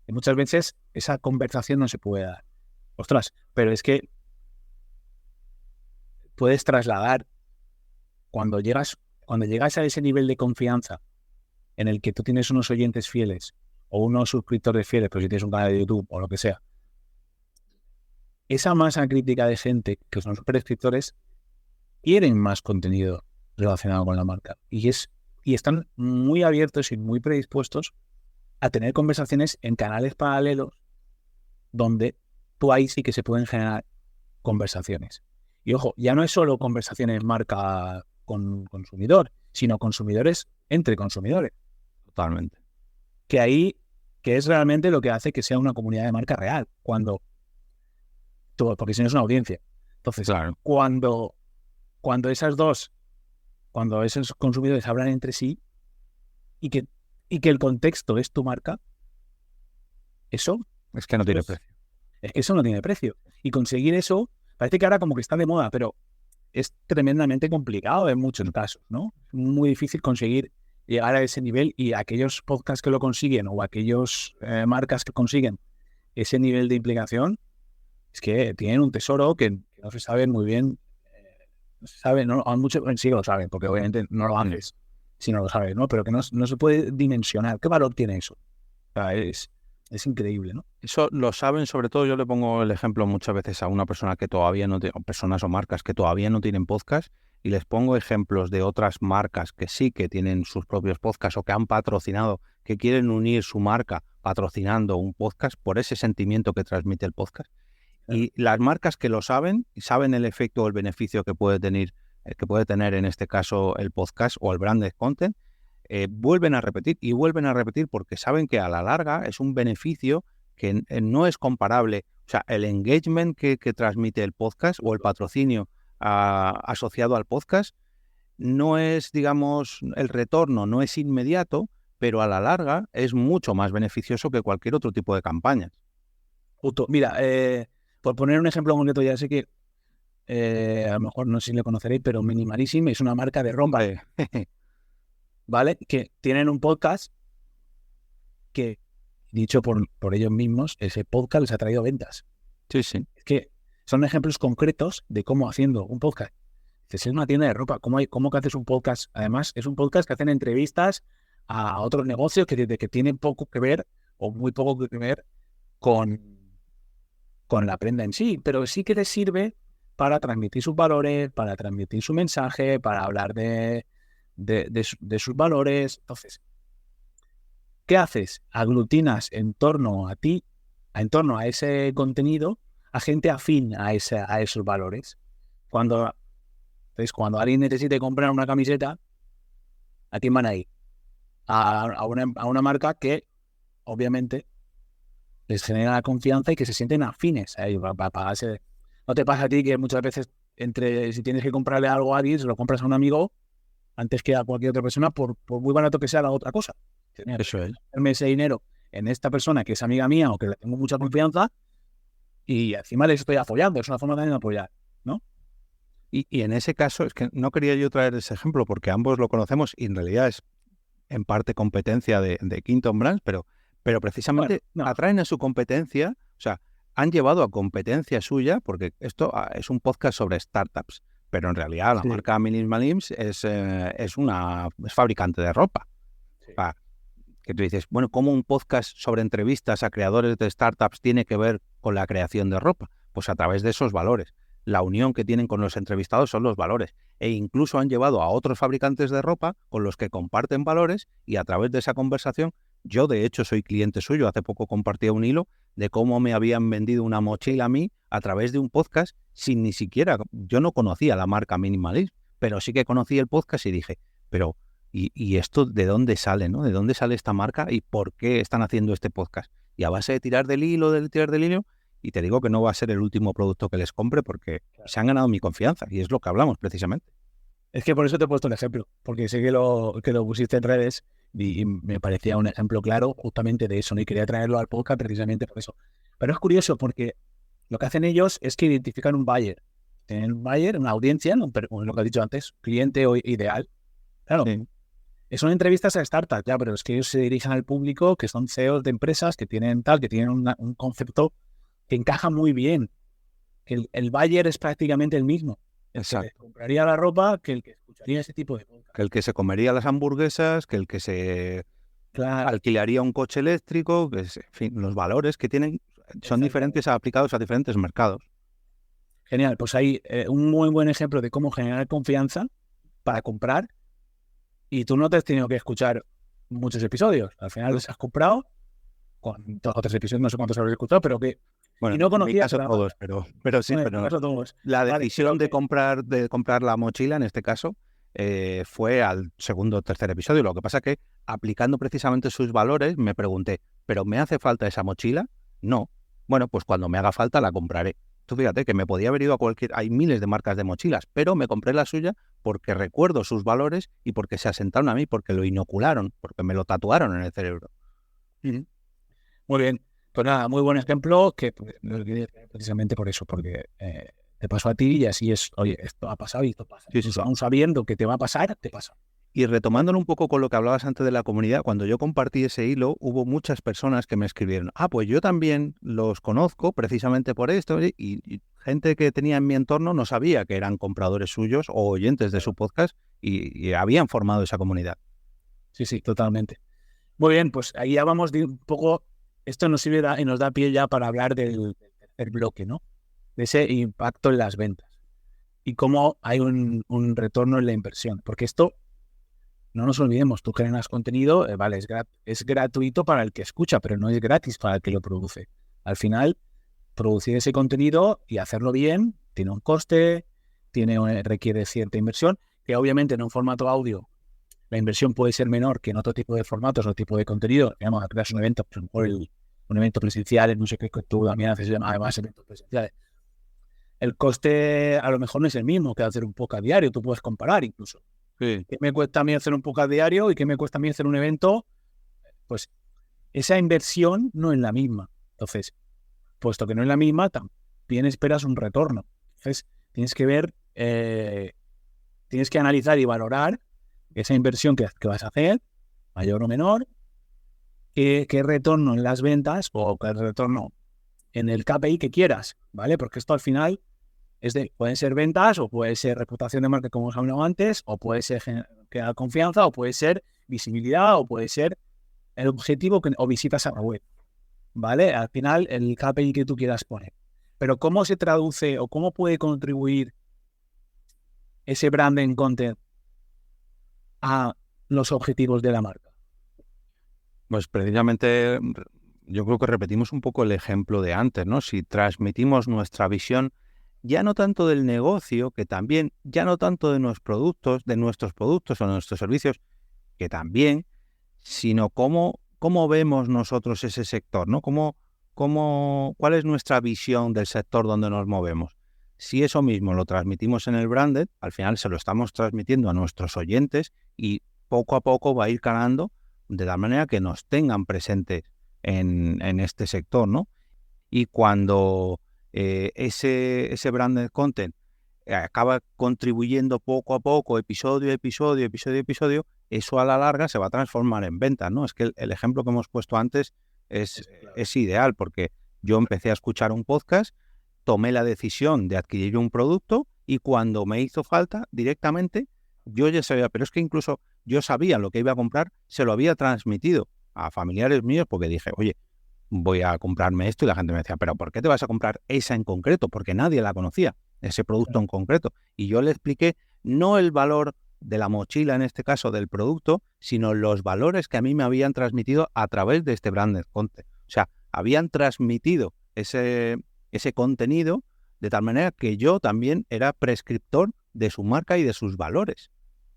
Y muchas veces esa conversación no se puede dar. Ostras, pero es que puedes trasladar cuando llegas a ese nivel de confianza en el que tú tienes unos oyentes fieles o unos suscriptores fieles, pero si tienes un canal de YouTube o lo que sea, esa masa crítica de gente que son suscriptores quieren más contenido relacionado con la marca y están muy abiertos y muy predispuestos a tener conversaciones en canales paralelos donde tú ahí sí que se pueden generar conversaciones. Y ojo, ya no es solo conversaciones marca con consumidor, sino consumidores entre consumidores. Totalmente. Que es realmente lo que hace que sea una comunidad de marca real, porque si no es una audiencia. Entonces, claro, cuando esas dos cuando esos consumidores hablan entre sí y que el contexto es tu marca, eso Es que no tiene pues, precio. es que eso no tiene precio. Y conseguir eso, parece que ahora como que está de moda, pero es tremendamente complicado en muchos casos, ¿no? Es muy difícil conseguir llegar a ese nivel, y aquellos podcasts que lo consiguen o aquellos marcas que consiguen ese nivel de implicación, es que tienen un tesoro que no se sabe muy bien. No se sabe, no, muchos sí lo saben, porque obviamente no lo haces si no lo sabes, ¿no? Pero que no se puede dimensionar. ¿Qué valor tiene eso? O sea, es increíble, ¿no? Eso lo saben, sobre todo yo le pongo el ejemplo muchas veces a una persona que todavía no tiene, o personas o marcas que todavía no tienen podcast, y les pongo ejemplos de otras marcas que sí que tienen sus propios podcasts o que han patrocinado, que quieren unir su marca patrocinando un podcast por ese sentimiento que transmite el podcast. Y las marcas que lo saben, y saben el efecto o el beneficio que puede tener en este caso el podcast o el branded content, vuelven a repetir y vuelven a repetir porque saben que a la larga es un beneficio que no es comparable. O sea, el engagement que transmite el podcast o el patrocinio asociado al podcast no es, digamos, el retorno no es inmediato, pero a la larga es mucho más beneficioso que cualquier otro tipo de campañas. Justo. Mira, por poner un ejemplo concreto, ya sé que a lo mejor no sé si le conoceréis, pero Minimalism es una marca de ropa, ¿vale? Que tienen un podcast que, dicho por ellos mismos, ese podcast les ha traído ventas. Sí, sí. Es que son ejemplos concretos de cómo haciendo un podcast. Es una tienda de ropa. ¿Cómo que haces un podcast? Además, es un podcast que hacen entrevistas a otros negocios que tienen poco que ver o muy poco que ver con la prenda en sí, pero sí que les sirve para transmitir sus valores, para transmitir su mensaje, para hablar de sus valores. Entonces, ¿qué haces? Aglutinas en torno a ti, en torno a ese contenido, a gente afín a esos valores. Cuando alguien necesite comprar una camiseta, ¿a quién van a ir? A una marca que, obviamente, les genera la confianza y que se sienten afines a ellos. No te pasa a ti que muchas veces, si tienes que comprarle algo a alguien, se lo compras a un amigo antes que a cualquier otra persona, por muy barato que sea la otra cosa. Eso es. Darme ese dinero en esta persona que es amiga mía o que le tengo mucha confianza, y encima les estoy apoyando. Es una forma también de apoyar, ¿no? Y en ese caso, es que no quería yo traer ese ejemplo porque ambos lo conocemos y en realidad es en parte competencia de Quinton Brands, pero precisamente atraen a su competencia, o sea, han llevado a competencia suya, porque esto es un podcast sobre startups, pero en realidad la marca Minimalism es fabricante de ropa. Sí. O sea, que tú dices, bueno, ¿cómo un podcast sobre entrevistas a creadores de startups tiene que ver con la creación de ropa? Pues a través de esos valores. La unión que tienen con los entrevistados son los valores. E incluso han llevado a otros fabricantes de ropa con los que comparten valores, y a través de esa conversación, yo de hecho soy cliente suyo. Hace poco compartía un hilo de cómo me habían vendido una mochila a mí a través de un podcast sin ni siquiera, yo no conocía la marca Minimalism, pero sí que conocí el podcast y dije, pero ¿y esto de dónde sale, no? ¿De dónde sale esta marca y por qué están haciendo este podcast? Y a base de tirar del hilo, y te digo que no va a ser el último producto que les compre porque se han ganado mi confianza y es lo que hablamos precisamente. Es que por eso te he puesto el ejemplo, porque sé que lo pusiste en redes y me parecía un ejemplo claro justamente de eso, ¿no? Y quería traerlo al podcast precisamente por eso. Pero es curioso porque lo que hacen ellos es que identifican un buyer. Tienen un buyer, una audiencia, ¿no? Pero, lo que has dicho antes, cliente o ideal. Claro, son entrevistas a startups, ya, pero es que ellos se dirigen al público que son CEOs de empresas que tienen un concepto que encaja muy bien. El buyer es prácticamente el mismo. Exacto. El que compraría la ropa que el que escucharía ese tipo de podcast. Que el que se comería las hamburguesas, que el que se alquilaría un coche eléctrico, que en fin, los valores que tienen son diferentes aplicados a diferentes mercados. Genial, pues hay un muy buen ejemplo de cómo generar confianza para comprar, y tú no te has tenido que escuchar muchos episodios. Al final los has comprado con 2 o 3 episodios, no sé cuántos habrás escuchado, pero que bueno, y no conocías en mi caso todos, pero sí, pero todos. La decisión de comprar la mochila en este caso fue al segundo o tercer episodio. Lo que pasa es que aplicando precisamente sus valores me pregunté, ¿pero me hace falta esa mochila? No. Bueno, pues cuando me haga falta la compraré. Tú fíjate que me podía haber ido hay miles de marcas de mochilas, pero me compré la suya porque recuerdo sus valores y porque se asentaron a mí, porque lo inocularon, porque me lo tatuaron en el cerebro. Muy bien. Pues nada, muy buen ejemplo que precisamente por eso, porque te pasó a ti y así es, oye, esto ha pasado y esto pasa. Sí, sí. Incluso aún sabiendo que te va a pasar, te pasa. Y retomándolo un poco con lo que hablabas antes de la comunidad, cuando yo compartí ese hilo, hubo muchas personas que me escribieron, pues yo también los conozco precisamente por esto, y gente que tenía en mi entorno no sabía que eran compradores suyos o oyentes de su podcast y habían formado esa comunidad. Sí, totalmente. Muy bien, pues ahí ya vamos de un poco, esto nos sirve y nos da pie ya para hablar del tercer bloque, ¿no? De ese impacto en las ventas y cómo hay un retorno en la inversión, porque esto, no nos olvidemos, tú generas contenido, vale, es gratuito para el que escucha, pero no es gratis para el que lo produce. Al final, producir ese contenido y hacerlo bien tiene un coste, requiere cierta inversión, que obviamente en un formato audio la inversión puede ser menor que en otro tipo de formatos o tipo de contenido. Digamos, creas un evento, pues, a lo mejor un evento presencial, no sé qué, tú también haces además eventos presenciales. El coste a lo mejor no es el mismo que hacer un podcast diario, tú puedes comparar incluso. Sí. ¿Qué me cuesta a mí hacer un podcast diario y qué me cuesta a mí hacer un evento? Pues esa inversión no es la misma. Entonces, puesto que no es la misma, también esperas un retorno. Entonces, tienes que ver, tienes que analizar y valorar esa inversión que vas a hacer, mayor o menor, qué retorno en las ventas o qué retorno en el KPI que quieras, ¿vale? Porque esto al final pueden ser ventas o puede ser reputación de marca, como hemos hablado antes, o puede ser crear confianza, o puede ser visibilidad, o puede ser el objetivo o visitas a la web, ¿vale? Al final, el KPI que tú quieras poner. Pero ¿cómo se traduce o cómo puede contribuir ese branding content a los objetivos de la marca? Pues precisamente yo creo que repetimos un poco el ejemplo de antes, ¿no? Si transmitimos nuestra visión, ya no tanto del negocio, que también, ya no tanto de nuestros productos o nuestros servicios, que también, sino cómo vemos nosotros ese sector, ¿no? ¿Cuál es nuestra visión del sector donde nos movemos? Si eso mismo lo transmitimos en el branded, al final se lo estamos transmitiendo a nuestros oyentes y poco a poco va a ir calando de tal manera que nos tengan presentes en este sector, ¿no? Y cuando ese branded content acaba contribuyendo poco a poco, episodio, eso a la larga se va a transformar en ventas, ¿no? Es que el ejemplo que hemos puesto antes es ideal, porque yo empecé a escuchar un podcast, tomé la decisión de adquirir un producto y cuando me hizo falta, directamente, yo ya sabía, pero es que incluso yo sabía lo que iba a comprar, se lo había transmitido a familiares míos porque dije, oye, voy a comprarme esto, y la gente me decía, pero ¿por qué te vas a comprar esa en concreto? Porque nadie la conocía, ese producto en concreto. Y yo le expliqué no el valor de la mochila, en este caso del producto, sino los valores que a mí me habían transmitido a través de este branded content. O sea, habían transmitido ese contenido de tal manera que yo también era prescriptor de su marca y de sus valores.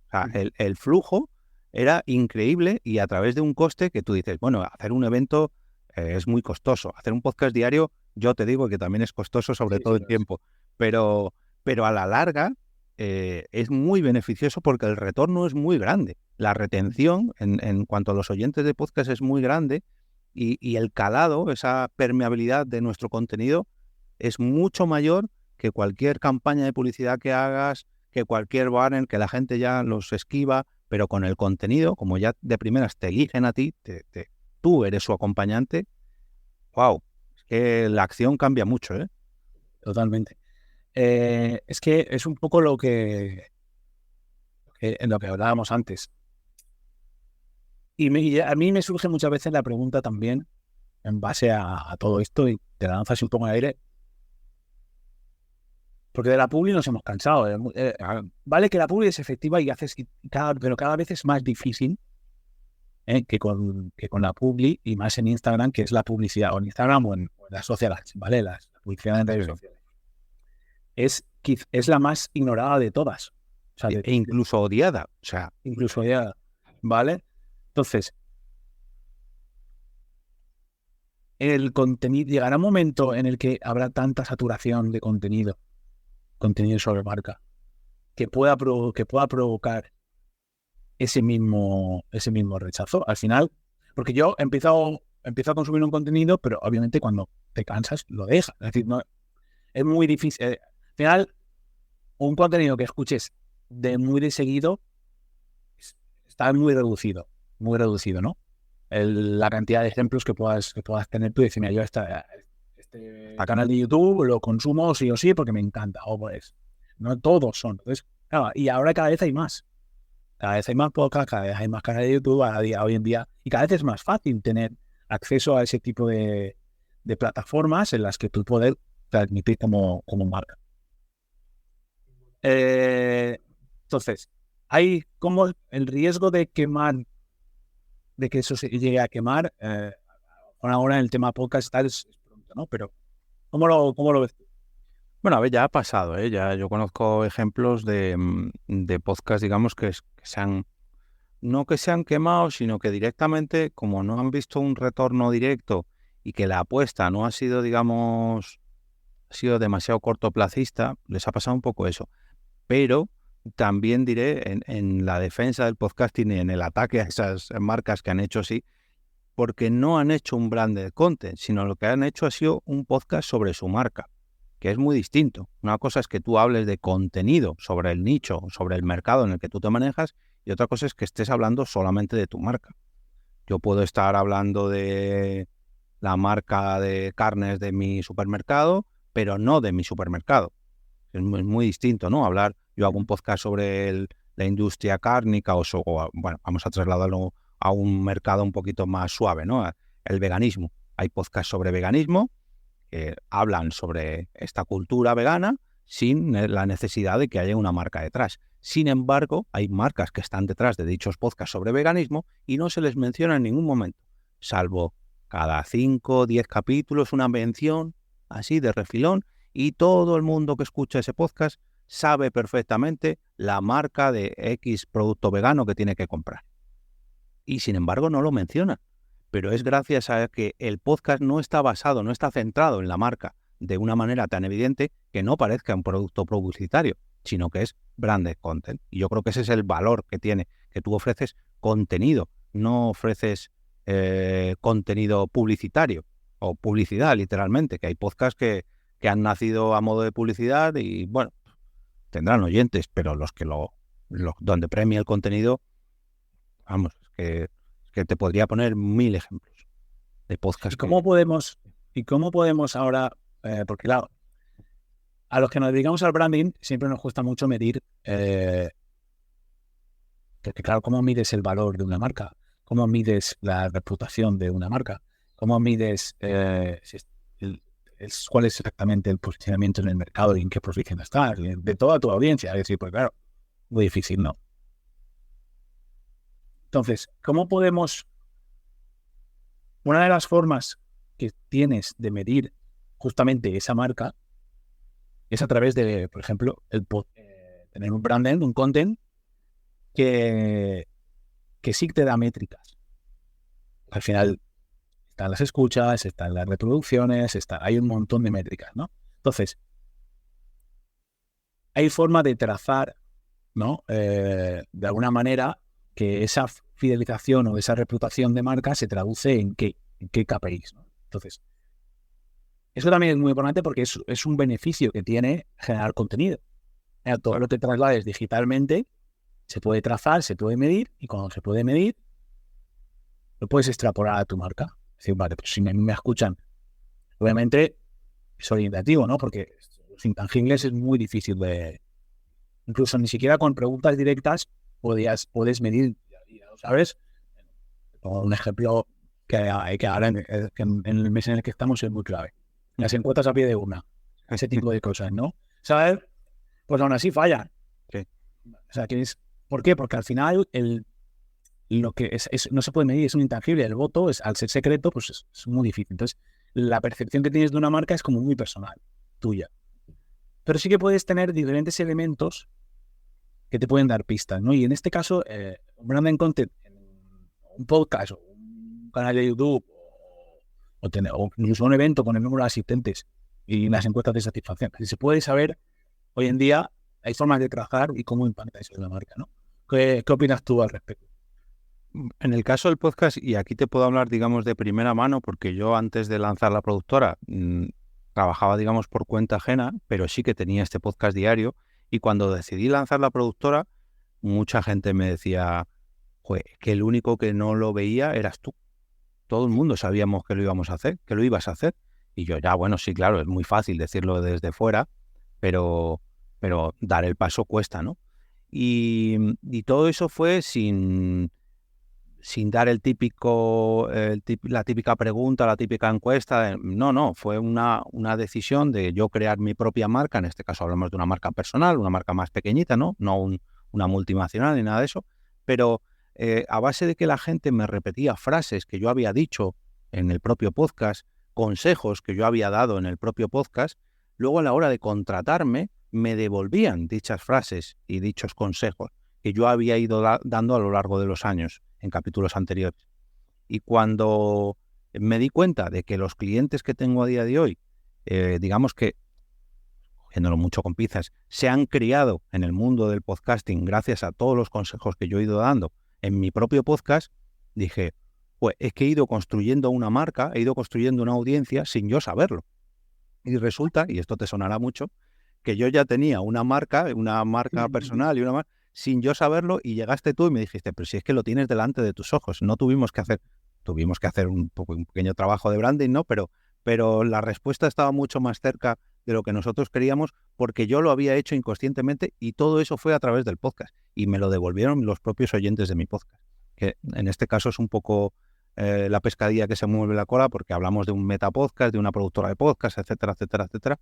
O sea, el flujo era increíble y a través de un coste que tú dices, bueno, hacer un evento es muy costoso. Hacer un podcast diario, yo te digo que también es costoso, sobre todo en tiempo. Pero a la larga es muy beneficioso porque el retorno es muy grande. La retención en cuanto a los oyentes de podcast es muy grande y el calado, esa permeabilidad de nuestro contenido es mucho mayor que cualquier campaña de publicidad que hagas, que cualquier banner que la gente ya los esquiva, pero con el contenido, como ya de primeras te eligen a ti, tú eres su acompañante, wow, es que la acción cambia mucho, ¿eh? Totalmente. Es que es un poco lo que hablábamos antes. Y a mí me surge muchas veces la pregunta también, en base a todo esto, y te la lanzas un poco en el aire, porque de la publi nos hemos cansado. Vale que la publi es efectiva pero cada vez es más difícil que con la publi, y más en Instagram, que es la publicidad, o en Instagram o en las sociales, ¿vale? La publicidad en redes sociales. Es la más ignorada de todas. O sea, e incluso odiada. O sea, incluso odiada, ¿vale? Entonces, el contenido, llegará un momento en el que habrá tanta saturación de contenido sobre marca, que pueda provocar ese mismo rechazo. Al final, porque yo empiezo a consumir un contenido, pero obviamente cuando te cansas lo dejas. Es decir, no, es muy difícil. Al final, un contenido que escuches muy de seguido está muy reducido, ¿no? La cantidad de ejemplos que puedas tener tú y decir, mira, yo este canal de YouTube lo consumo sí o sí porque me encanta. O pues, no todos son. Entonces, claro, y ahora cada vez hay más. Cada vez hay más podcasts, cada vez hay más canales de YouTube hoy en día, y cada vez es más fácil tener acceso a ese tipo de plataformas en las que tú puedes transmitir como marca. Entonces, hay como el riesgo de quemar, de que eso se llegue a quemar. Ahora en el tema podcast tal es pronto, ¿no? Pero ¿cómo lo ves tú? Bueno, a ver, ya ha pasado, ¿eh? Ya yo conozco ejemplos de podcasts, digamos, que no que se han quemado, sino que directamente, como no han visto un retorno directo y que la apuesta no ha sido, digamos, ha sido demasiado cortoplacista, les ha pasado un poco eso. Pero también diré, en la defensa del podcasting y en el ataque a esas marcas que han hecho así, porque no han hecho un branded content, sino lo que han hecho ha sido un podcast sobre su marca, que es muy distinto. Una cosa es que tú hables de contenido sobre el nicho, sobre el mercado en el que tú te manejas, y otra cosa es que estés hablando solamente de tu marca. Yo puedo estar hablando de la marca de carnes de mi supermercado, pero no de mi supermercado. Es muy distinto, ¿no? Yo hago un podcast sobre la industria cárnica bueno, vamos a trasladarlo a un mercado un poquito más suave, ¿no? El veganismo. Hay podcasts sobre veganismo que hablan sobre esta cultura vegana sin la necesidad de que haya una marca detrás. Sin embargo, hay marcas que están detrás de dichos podcasts sobre veganismo y no se les menciona en ningún momento, salvo cada 5 o 10 capítulos una mención así de refilón, y todo el mundo que escucha ese podcast sabe perfectamente la marca de X producto vegano que tiene que comprar. Y sin embargo no lo mencionan. Pero es gracias a que el podcast no está centrado en la marca de una manera tan evidente que no parezca un producto publicitario, sino que es branded content. Y yo creo que ese es el valor que tiene, que tú ofreces contenido, no ofreces contenido publicitario o publicidad, literalmente, que hay podcasts que han nacido a modo de publicidad y, bueno, tendrán oyentes, pero donde premia el contenido, vamos, es que te podría poner 1000 ejemplos de podcasts. ¿Y cómo podemos ahora, porque claro, a los que nos dedicamos al branding siempre nos cuesta mucho medir, porque claro, ¿cómo mides el valor de una marca? ¿Cómo mides la reputación de una marca? ¿Cómo mides cuál es exactamente el posicionamiento en el mercado y en qué posición estás? De toda tu audiencia. Es decir, pues claro, muy difícil, ¿no? Entonces, ¿cómo podemos? Una de las formas que tienes de medir justamente esa marca es a través de, por ejemplo, tener un branding, un content que sí te da métricas. Al final están las escuchas, están las reproducciones, hay un montón de métricas, ¿no? Entonces, hay forma de trazar, ¿no? De alguna manera que esa fidelización o esa reputación de marca se traduce en qué KPIs, ¿no? Entonces, eso también es muy importante porque es un beneficio que tiene generar contenido. Todo lo que traslades digitalmente se puede trazar, se puede medir, y cuando se puede medir, lo puedes extrapolar a tu marca. Es decir, vale, pues si me escuchan, obviamente es orientativo, ¿no? Porque los intangibles es muy difícil de... Incluso ni siquiera con preguntas directas puedes medir, ya lo sabes. Como un ejemplo que ahora en el mes en el que estamos es muy clave. Las encuestas a pie de una, ese tipo de cosas, ¿no? ¿Sabes? Pues aún así fallan. Sí. O sea, ¿por qué? Porque al final lo que no se puede medir, es un intangible. El voto, al ser secreto, pues es muy difícil. Entonces, la percepción que tienes de una marca es como muy personal, tuya. Pero sí que puedes tener diferentes elementos que te pueden dar pistas, ¿no? Y en este caso, un branding content, un podcast, o un canal de YouTube, o incluso un evento con el número de asistentes y las encuestas de satisfacción. Si se puede saber hoy en día hay formas de trabajar y cómo impacta eso en la marca, ¿no? ¿Qué opinas tú al respecto? En el caso del podcast, y aquí te puedo hablar, digamos, de primera mano, porque yo antes de lanzar la productora trabajaba, digamos, por cuenta ajena, pero sí que tenía este podcast diario. Y cuando decidí lanzar la productora, mucha gente me decía, "Jue, que el único que no lo veía eras tú. Todo el mundo sabíamos que lo íbamos a hacer, que lo ibas a hacer". Y yo, ya, bueno, sí, claro, es muy fácil decirlo desde fuera, pero dar el paso cuesta, ¿no? Y todo eso fue sin dar la típica pregunta, la típica encuesta. No, fue una decisión de yo crear mi propia marca. En este caso hablamos de una marca personal, una marca más pequeñita, ¿no? Una multinacional ni nada de eso. Pero a base de que la gente me repetía frases que yo había dicho en el propio podcast, consejos que yo había dado en el propio podcast, luego a la hora de contratarme me devolvían dichas frases y dichos consejos que yo había ido dando a lo largo de los años en capítulos anteriores. Y cuando me di cuenta de que los clientes que tengo a día de hoy, digamos que, cogiéndolo mucho con pinzas, se han criado en el mundo del podcasting gracias a todos los consejos que yo he ido dando en mi propio podcast, dije, pues es que he ido construyendo una marca, he ido construyendo una audiencia sin yo saberlo. Y resulta, y esto te sonará mucho, que yo ya tenía una marca personal y una marca sin yo saberlo, y llegaste tú y me dijiste, pero si es que lo tienes delante de tus ojos, no tuvimos que hacer un pequeño trabajo de branding, ¿no? Pero la respuesta estaba mucho más cerca de lo que nosotros queríamos, porque yo lo había hecho inconscientemente, y todo eso fue a través del podcast, y me lo devolvieron los propios oyentes de mi podcast, que en este caso es un poco la pescadilla que se mueve la cola, porque hablamos de un metapodcast, de una productora de podcast, etcétera, etcétera, etcétera,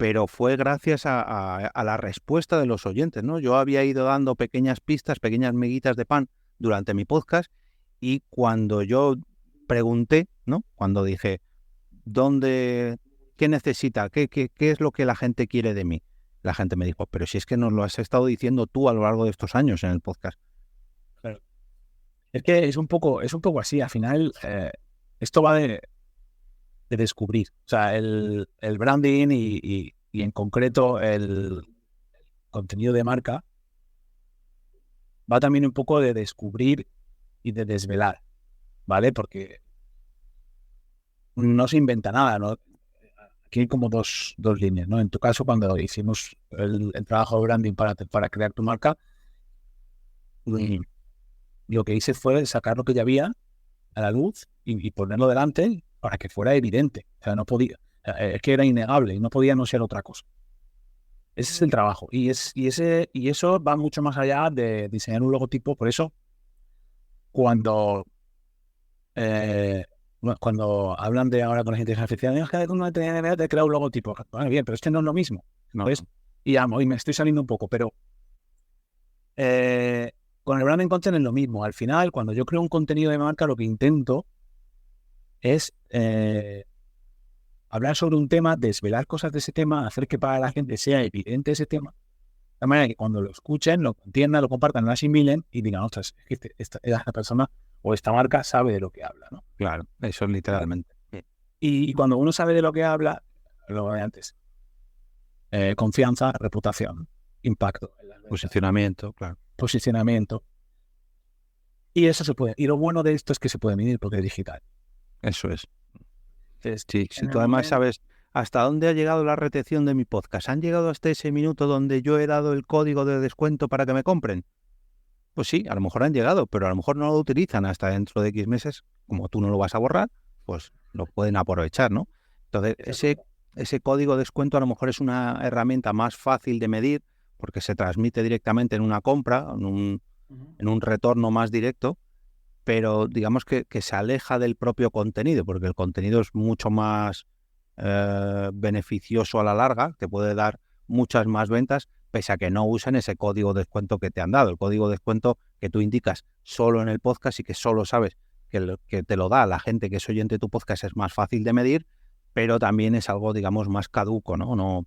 pero fue gracias a la respuesta de los oyentes, ¿no? Yo había ido dando pequeñas pistas, pequeñas miguitas de pan durante mi podcast, y cuando yo pregunté, ¿no? Cuando dije, ¿qué necesita? ¿Qué es lo que la gente quiere de mí? La gente me dijo, pero si es que nos lo has estado diciendo tú a lo largo de estos años en el podcast. Claro. Es que es un poco así. Al final, esto va de descubrir. O sea, el branding y en concreto el contenido de marca va también un poco de descubrir y de desvelar, ¿vale? Porque no se inventa nada, ¿no? Aquí hay como dos líneas, ¿no? En tu caso, cuando hicimos el trabajo de branding para crear tu marca, lo que hice fue sacar lo que ya había a la luz y ponerlo delante para que fuera evidente. O sea, no podía, es que era innegable y no podía no ser otra cosa. Ese es el trabajo. Y eso va mucho más allá de diseñar un logotipo. Por eso, cuando hablan de ahora con la inteligencia artificial, es que uno tiene que crear un logotipo. Bueno, bien, pero es que no es lo mismo. No. Y me estoy saliendo un poco, pero con el branding content es lo mismo. Al final, cuando yo creo un contenido de marca, lo que intento es hablar sobre un tema, desvelar cosas de ese tema, hacer que para la gente sea evidente ese tema, de manera que cuando lo escuchen, lo entiendan, lo compartan, lo asimilen y digan, ostras, es que esta persona o esta marca sabe de lo que habla, ¿no? Claro, eso es literalmente. Y cuando uno sabe de lo que habla, lo de antes, confianza, reputación, impacto, Posicionamiento, claro. Posicionamiento. Y eso se puede. Y lo bueno de esto es que se puede medir porque es digital. Eso es. Entonces, Sí, si tú además sabes hasta dónde ha llegado la retención de mi podcast, ¿han llegado hasta ese minuto donde yo he dado el código de descuento para que me compren? Pues sí, a lo mejor han llegado, pero a lo mejor no lo utilizan hasta dentro de X meses. Como tú no lo vas a borrar, pues lo pueden aprovechar, ¿no? Entonces, ese código de descuento a lo mejor es una herramienta más fácil de medir porque se transmite directamente en una compra, en un retorno más directo, pero digamos que se aleja del propio contenido, porque el contenido es mucho más beneficioso a la larga, te puede dar muchas más ventas, pese a que no usen ese código de descuento que te han dado. El código de descuento que tú indicas solo en el podcast y que solo sabes que te lo da la gente que es oyente de tu podcast es más fácil de medir, pero también es algo, digamos, más caduco, ¿no?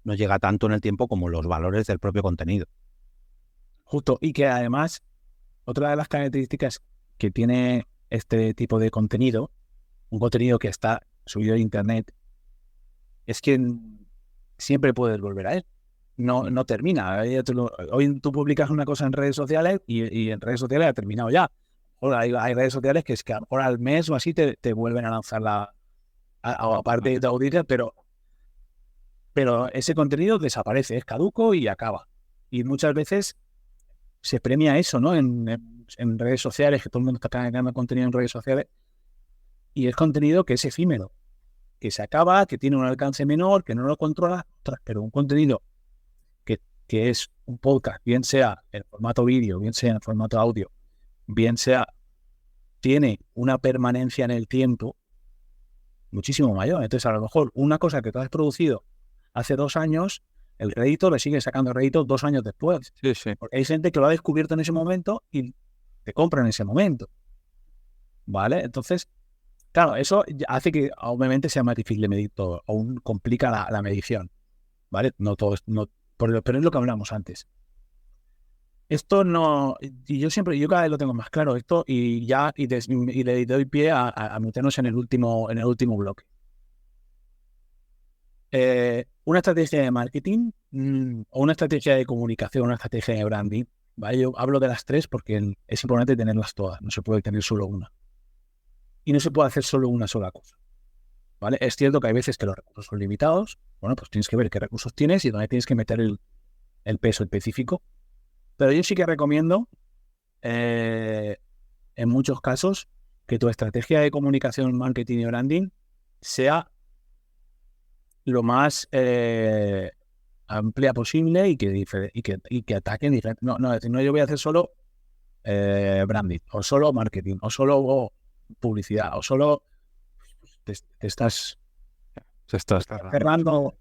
No llega tanto en el tiempo como los valores del propio contenido. Justo, y que además, otra de las características que tiene este tipo de contenido, un contenido que está subido a internet, es que siempre puedes volver a él. no termina. Hoy tú publicas una cosa en redes sociales y en redes sociales ha terminado ya. Ahora hay redes sociales que es que ahora al mes o así te vuelven a lanzar aparte de tu audiencia, pero ese contenido desaparece, es caduco y acaba. Y muchas veces se premia eso, ¿no? En redes sociales, que todo el mundo está creando contenido en redes sociales, y es contenido que es efímero, que se acaba, que tiene un alcance menor, que no lo controla, pero un contenido que es un podcast, bien sea en formato vídeo, bien sea en formato audio, bien sea, tiene una permanencia en el tiempo muchísimo mayor. Entonces, a lo mejor una cosa que tú has producido hace 2 años, el rédito le sigue sacando rédito 2 años después. Sí, sí. Porque hay gente que lo ha descubierto en ese momento y te compra en ese momento. ¿Vale? Entonces, claro, eso hace que obviamente sea más difícil de medir todo, aún complica la medición. ¿Vale? No todo, pero es lo que hablamos antes. Esto no, y yo cada vez lo tengo más claro, esto, y le doy pie a meternos en el último bloque. Una estrategia de marketing o una estrategia de comunicación, una estrategia de branding, ¿vale? Yo hablo de las 3 porque es importante tenerlas todas, no se puede tener solo una. Y no se puede hacer solo una sola cosa, ¿vale? Es cierto que hay veces que los recursos son limitados, bueno, pues tienes que ver qué recursos tienes y dónde tienes que meter el peso específico. Pero yo sí que recomiendo, en muchos casos, que tu estrategia de comunicación, marketing y branding sea lo más amplia posible y que ataquen diferentes. No, yo voy a hacer solo branding, o solo marketing, o solo publicidad, o solo te estás cerrando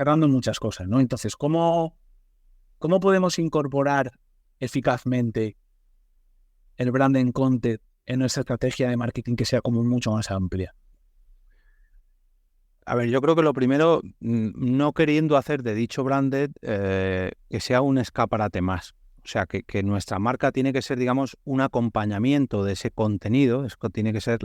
en muchas cosas, ¿no? Entonces, ¿cómo podemos incorporar eficazmente el branding content en nuestra estrategia de marketing que sea como mucho más amplia? A ver, yo creo que lo primero, no queriendo hacer de dicho branded que sea un escaparate más. O sea, que nuestra marca tiene que ser, digamos, un acompañamiento de ese contenido. Esto tiene que ser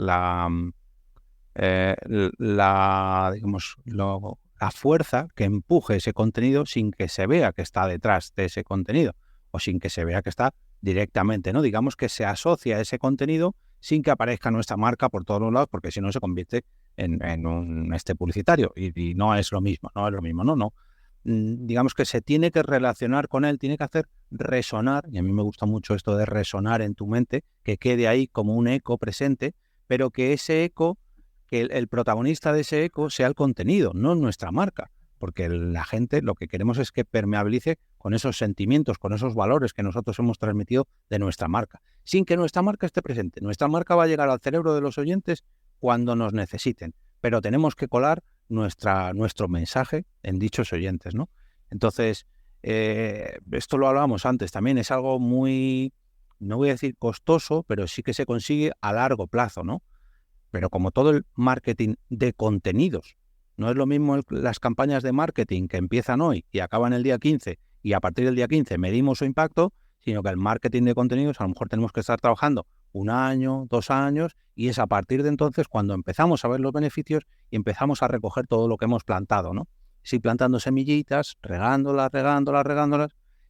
digamos, la fuerza que empuje ese contenido sin que se vea que está detrás de ese contenido o sin que se vea que está directamente, ¿no? Digamos que se asocia a ese contenido sin que aparezca nuestra marca por todos los lados, porque si no se convierte en un publicitario y no es lo mismo, no. Digamos que se tiene que relacionar con él, tiene que hacer resonar, y a mí me gusta mucho esto de resonar en tu mente, que quede ahí como un eco presente, pero que ese eco, que el protagonista de ese eco sea el contenido, no nuestra marca, porque la gente lo que queremos es que permeabilice con esos sentimientos, con esos valores que nosotros hemos transmitido de nuestra marca, sin que nuestra marca esté presente. Nuestra marca va a llegar al cerebro de los oyentes cuando nos necesiten, pero tenemos que colar nuestro mensaje en dichos oyentes, ¿no? Entonces, esto lo hablábamos antes, también es algo muy, no voy a decir costoso, pero sí que se consigue a largo plazo, ¿no? Pero como todo el marketing de contenidos, no es lo mismo las campañas de marketing que empiezan hoy y acaban el día 15 y a partir del día 15 medimos su impacto, sino que el marketing de contenidos a lo mejor tenemos que estar trabajando 1 año, 2 años, y es a partir de entonces cuando empezamos a ver los beneficios y empezamos a recoger todo lo que hemos plantado, ¿no? Sí, plantando semillitas, regándolas,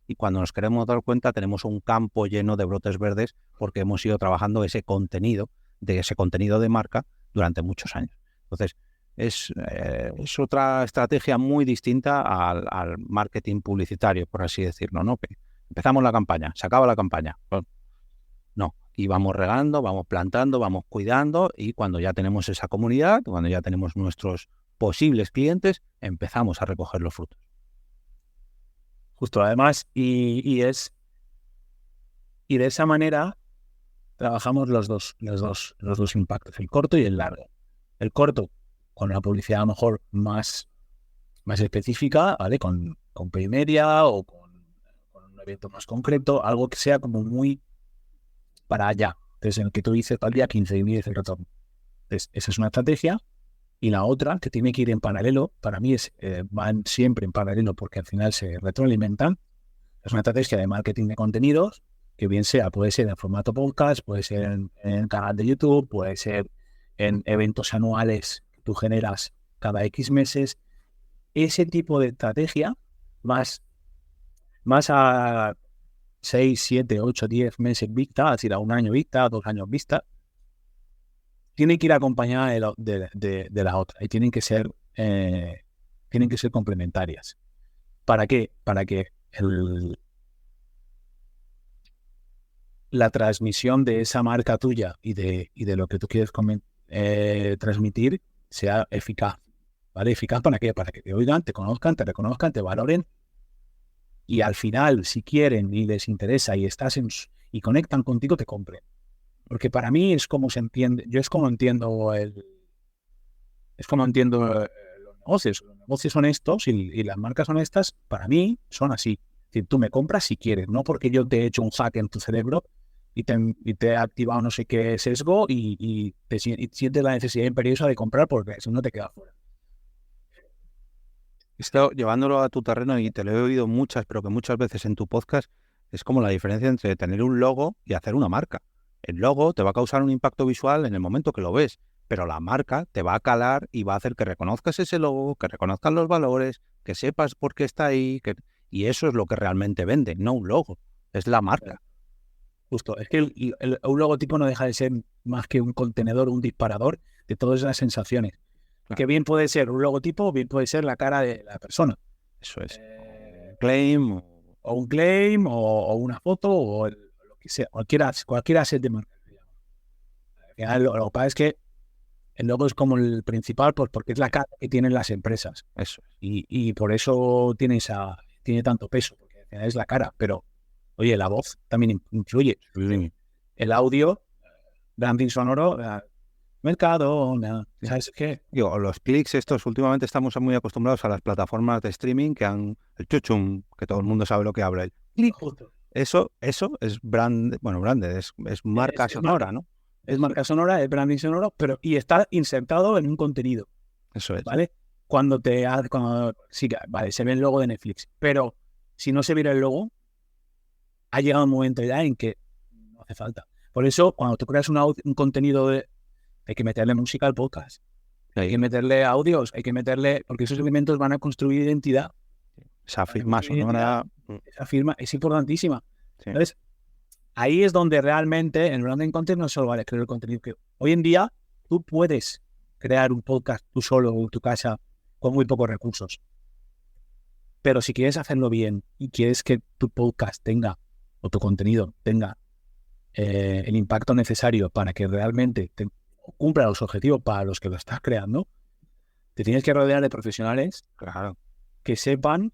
y cuando nos queremos dar cuenta tenemos un campo lleno de brotes verdes porque hemos ido trabajando ese contenido de marca durante muchos años. Entonces, es otra estrategia muy distinta al marketing publicitario, por así decirlo, ¿no? Que empezamos la campaña, se acaba la campaña. Pues, no, y vamos regando, vamos plantando, vamos cuidando, y cuando ya tenemos esa comunidad, cuando ya tenemos nuestros posibles clientes, empezamos a recoger los frutos. Justo, además, y de esa manera trabajamos los dos impactos, el corto y el largo. El corto, con una publicidad a lo mejor más específica, ¿vale? Con paid media o con un evento más concreto, algo que sea como muy para allá. Entonces, en el que tú dices al día 15 y mides el retorno. Entonces, esa es una estrategia. Y la otra, que tiene que ir en paralelo, para mí van siempre en paralelo porque al final se retroalimentan, es una estrategia de marketing de contenidos, que bien sea, puede ser en formato podcast, puede ser en el canal de YouTube, puede ser en eventos anuales que tú generas cada X meses. Ese tipo de estrategia más más a 6, 7, 8, 10 meses vista, es decir, a 1 año vista, a 2 años vista, tiene que ir acompañada de la otra y tienen que ser complementarias. ¿Para qué? Para que la transmisión de esa marca tuya y de lo que tú quieres transmitir sea eficaz. ¿Vale? ¿Eficaz para qué? Para que te oigan, te conozcan, te reconozcan, te valoren y al final, si quieren y les interesa y y conectan contigo, te compren. Porque para mí es como se entiende, es como entiendo los negocios. Los negocios honestos y las marcas honestas, para mí, son así. Es decir, tú me compras si quieres, no porque yo te he hecho un hack en tu cerebro y te he activado no sé qué sesgo y sientes la necesidad imperiosa de comprar porque si no te quedas fuera. Esto, llevándolo a tu terreno, y te lo he oído muchas, pero que muchas veces en tu podcast, es como la diferencia entre tener un logo y hacer una marca. El logo te va a causar un impacto visual en el momento que lo ves, pero la marca te va a calar y va a hacer que reconozcas ese logo, que reconozcas los valores, que sepas por qué está ahí, y eso es lo que realmente vende, no un logo, es la marca. Justo, es que un logotipo no deja de ser más que un contenedor, un disparador de todas esas sensaciones. Claro. Que bien puede ser un logotipo o bien puede ser la cara de la persona. Eso es. Claim. O un claim o una foto o lo que sea, cualquier asset de marca. Al final, lo que pasa es que el logo es como el principal porque es la cara que tienen las empresas. Eso es. Y por eso tiene tanto peso, porque al final es la cara. Pero, oye, la voz también influye. Sí. El audio, branding sonoro, mercado, ¿sabes qué? Digo, los clics estos, últimamente estamos muy acostumbrados a las plataformas de streaming que han el chuchum, que todo el mundo sabe lo que habla, el clic. Justo. Eso es branded, es marca sonora, ¿no? Es marca sonora, es branding sonoro, y está insertado en un contenido. Eso es. ¿Vale? Sí, vale, se ve el logo de Netflix, pero si no se viera el logo, ha llegado un momento ya en que no hace falta. Por eso, cuando tú creas un contenido hay que meterle música al podcast, hay que meterle audios, porque esos elementos van a construir identidad. Esa firma sonora. Esa firma es importantísima. Sí. Entonces, ahí es donde realmente en el branding content no solo vale crear el contenido. Que hoy en día tú puedes crear un podcast tú solo en tu casa con muy pocos recursos. Pero si quieres hacerlo bien y quieres que tu podcast tenga o tu contenido tenga el impacto necesario para que realmente cumpla los objetivos para los que lo estás creando, te tienes que rodear de profesionales, Claro, que sepan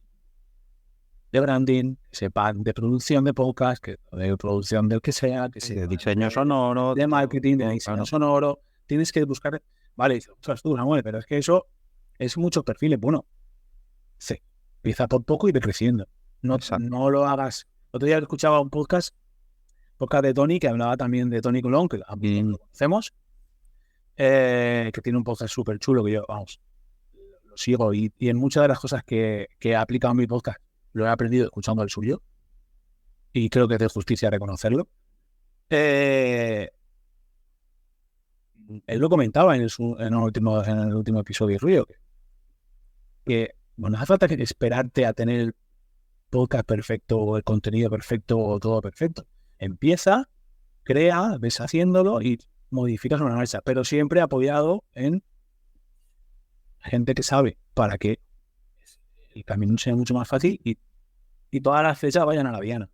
de branding, que sepan de producción de podcast, de producción del que sea, que de diseño sonoro, de marketing, de diseño sonoro. Tienes que buscar, vale, ostras tú, Samuel, pero es que eso es muchos perfiles. Bueno, sí, empieza por poco y ve creciendo. No lo hagas. Otro día escuchaba un podcast de Tony, que hablaba también de Tony Colón, que lo conocemos, que tiene un podcast súper chulo que yo, vamos, lo sigo y en muchas de las cosas que he aplicado en mi podcast lo he aprendido escuchando el suyo y creo que es de justicia reconocerlo. Él lo comentaba en el último episodio de Río, que no hace falta que esperarte a tener el podcast perfecto o el contenido perfecto o todo perfecto. Empieza, crea, ves haciéndolo y modificas una marcha, pero siempre apoyado en gente que sabe para que el camino sea mucho más fácil y todas las flechas vayan a la diana.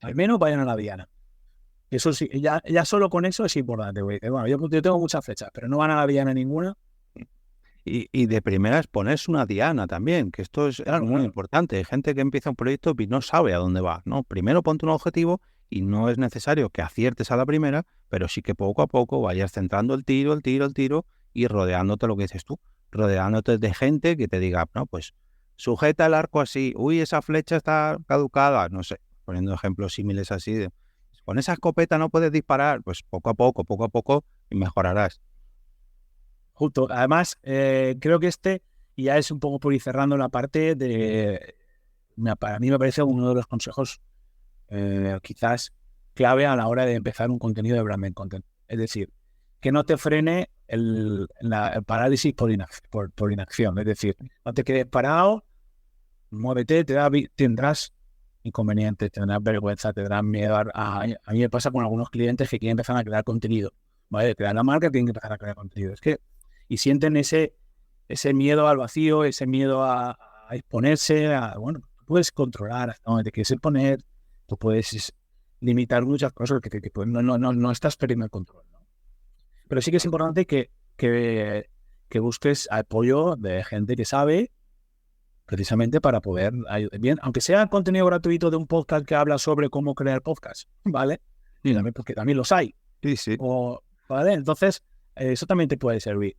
Al menos vayan a la diana. Eso sí, ya solo con eso es importante, güey. Bueno, yo tengo muchas flechas, pero no van a la diana ninguna. Y de primeras ponerse una diana también, que esto es muy importante. Hay gente que empieza un proyecto y no sabe a dónde va, ¿no? Primero ponte un objetivo y no es necesario que aciertes a la primera, pero sí que poco a poco vayas centrando el tiro y rodeándote lo que dices tú, rodeándote de gente que te diga, no, pues sujeta el arco así, uy, esa flecha está caducada, no sé, poniendo ejemplos símiles así, con esa escopeta no puedes disparar, pues poco a poco y mejorarás. Justo, además, creo que ya es un poco por ir cerrando la parte para mí me parece uno de los consejos quizás clave a la hora de empezar un contenido de branding content. Es decir, que no te frene el parálisis por inacción. Es decir, no te quedes parado, muévete, tendrás inconvenientes, tendrán vergüenza, tendrán miedo. A mí me pasa con algunos clientes que quieren empezar a crear contenido, ¿vale? Crear la marca, tienen que empezar a crear contenido. Y sienten ese miedo al vacío, ese miedo a exponerse, bueno, tú puedes controlar hasta dónde te quieres exponer, tú puedes limitar muchas cosas que no estás perdiendo el control, ¿no? Pero sí que es importante que busques apoyo de gente que sabe, precisamente para poder ayudar bien, aunque sea contenido gratuito de un podcast que habla sobre cómo crear podcast, ¿vale? Y también, porque también los hay. Sí. ¿Vale? Entonces, eso también te puede servir.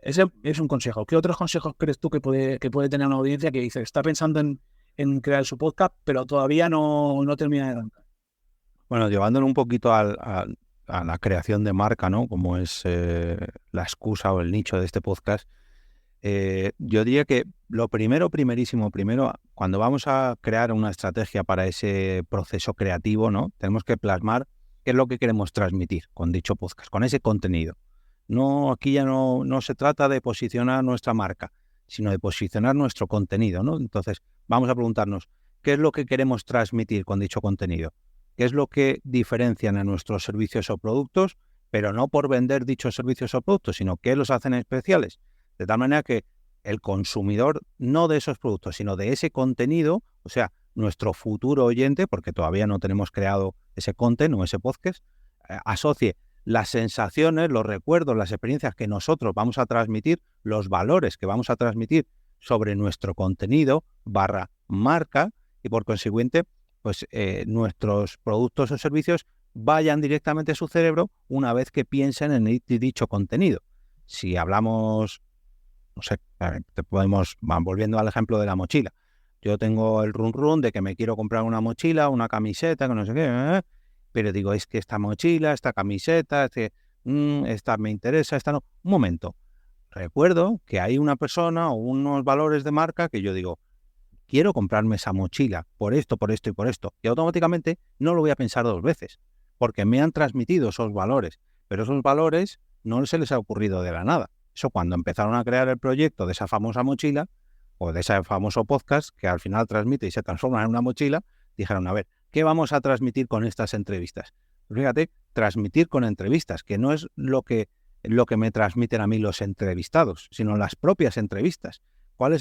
Ese es un consejo. ¿Qué otros consejos crees tú que puede tener una audiencia que dice, está pensando en crear su podcast, pero todavía no termina de arrancar? Bueno, llevándolo un poquito a la creación de marca, ¿no? Como es la excusa o el nicho de este podcast, yo diría que lo primerísimo, cuando vamos a crear una estrategia para ese proceso creativo, ¿no? Tenemos que plasmar qué es lo que queremos transmitir con dicho podcast, con ese contenido. No, aquí ya no se trata de posicionar nuestra marca, sino de posicionar nuestro contenido, ¿no? Entonces, vamos a preguntarnos, ¿qué es lo que queremos transmitir con dicho contenido? ¿Qué es lo que diferencian a nuestros servicios o productos? Pero no por vender dichos servicios o productos, sino qué los hacen especiales. De tal manera que el consumidor, no de esos productos, sino de ese contenido, o sea, nuestro futuro oyente, porque todavía no tenemos creado ese content o ese podcast, asocie las sensaciones, los recuerdos, las experiencias que nosotros vamos a transmitir, los valores que vamos a transmitir sobre nuestro contenido / marca, y por consiguiente, pues nuestros productos o servicios vayan directamente a su cerebro una vez que piensen en dicho contenido. Si hablamos, no sé, volviendo al ejemplo de la mochila. Yo tengo el run de que me quiero comprar una mochila, una camiseta, que no sé qué, pero digo, es que esta mochila, esta camiseta, esta me interesa, esta no. Un momento, recuerdo que hay una persona o unos valores de marca que yo digo, quiero comprarme esa mochila por esto y por esto. Y automáticamente no lo voy a pensar dos veces, porque me han transmitido esos valores. Pero esos valores no se les ha ocurrido de la nada. Eso cuando empezaron a crear el proyecto de esa famosa mochila o de ese famoso podcast que al final transmite y se transforma en una mochila, dijeron, a ver, ¿qué vamos a transmitir con estas entrevistas? Pues fíjate, transmitir con entrevistas, que no es lo que me transmiten a mí los entrevistados, sino las propias entrevistas. ¿Cuál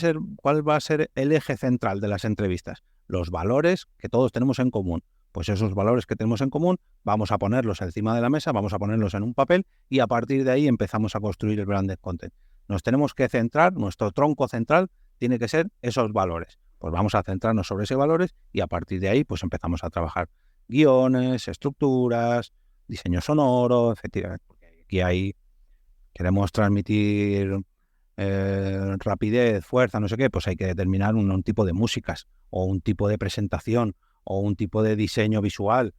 va a ser el eje central de las entrevistas? Los valores que todos tenemos en común. Pues esos valores que tenemos en común vamos a ponerlos encima de la mesa, vamos a ponerlos en un papel y a partir de ahí empezamos a construir el branded content. Nos tenemos que centrar, nuestro tronco central tiene que ser esos valores. Pues vamos a centrarnos sobre esos valores y a partir de ahí pues empezamos a trabajar guiones, estructuras, diseño sonoro, efectivamente. Porque aquí queremos transmitir rapidez, fuerza, no sé qué, pues hay que determinar un tipo de músicas o un tipo de presentación o un tipo de diseño visual.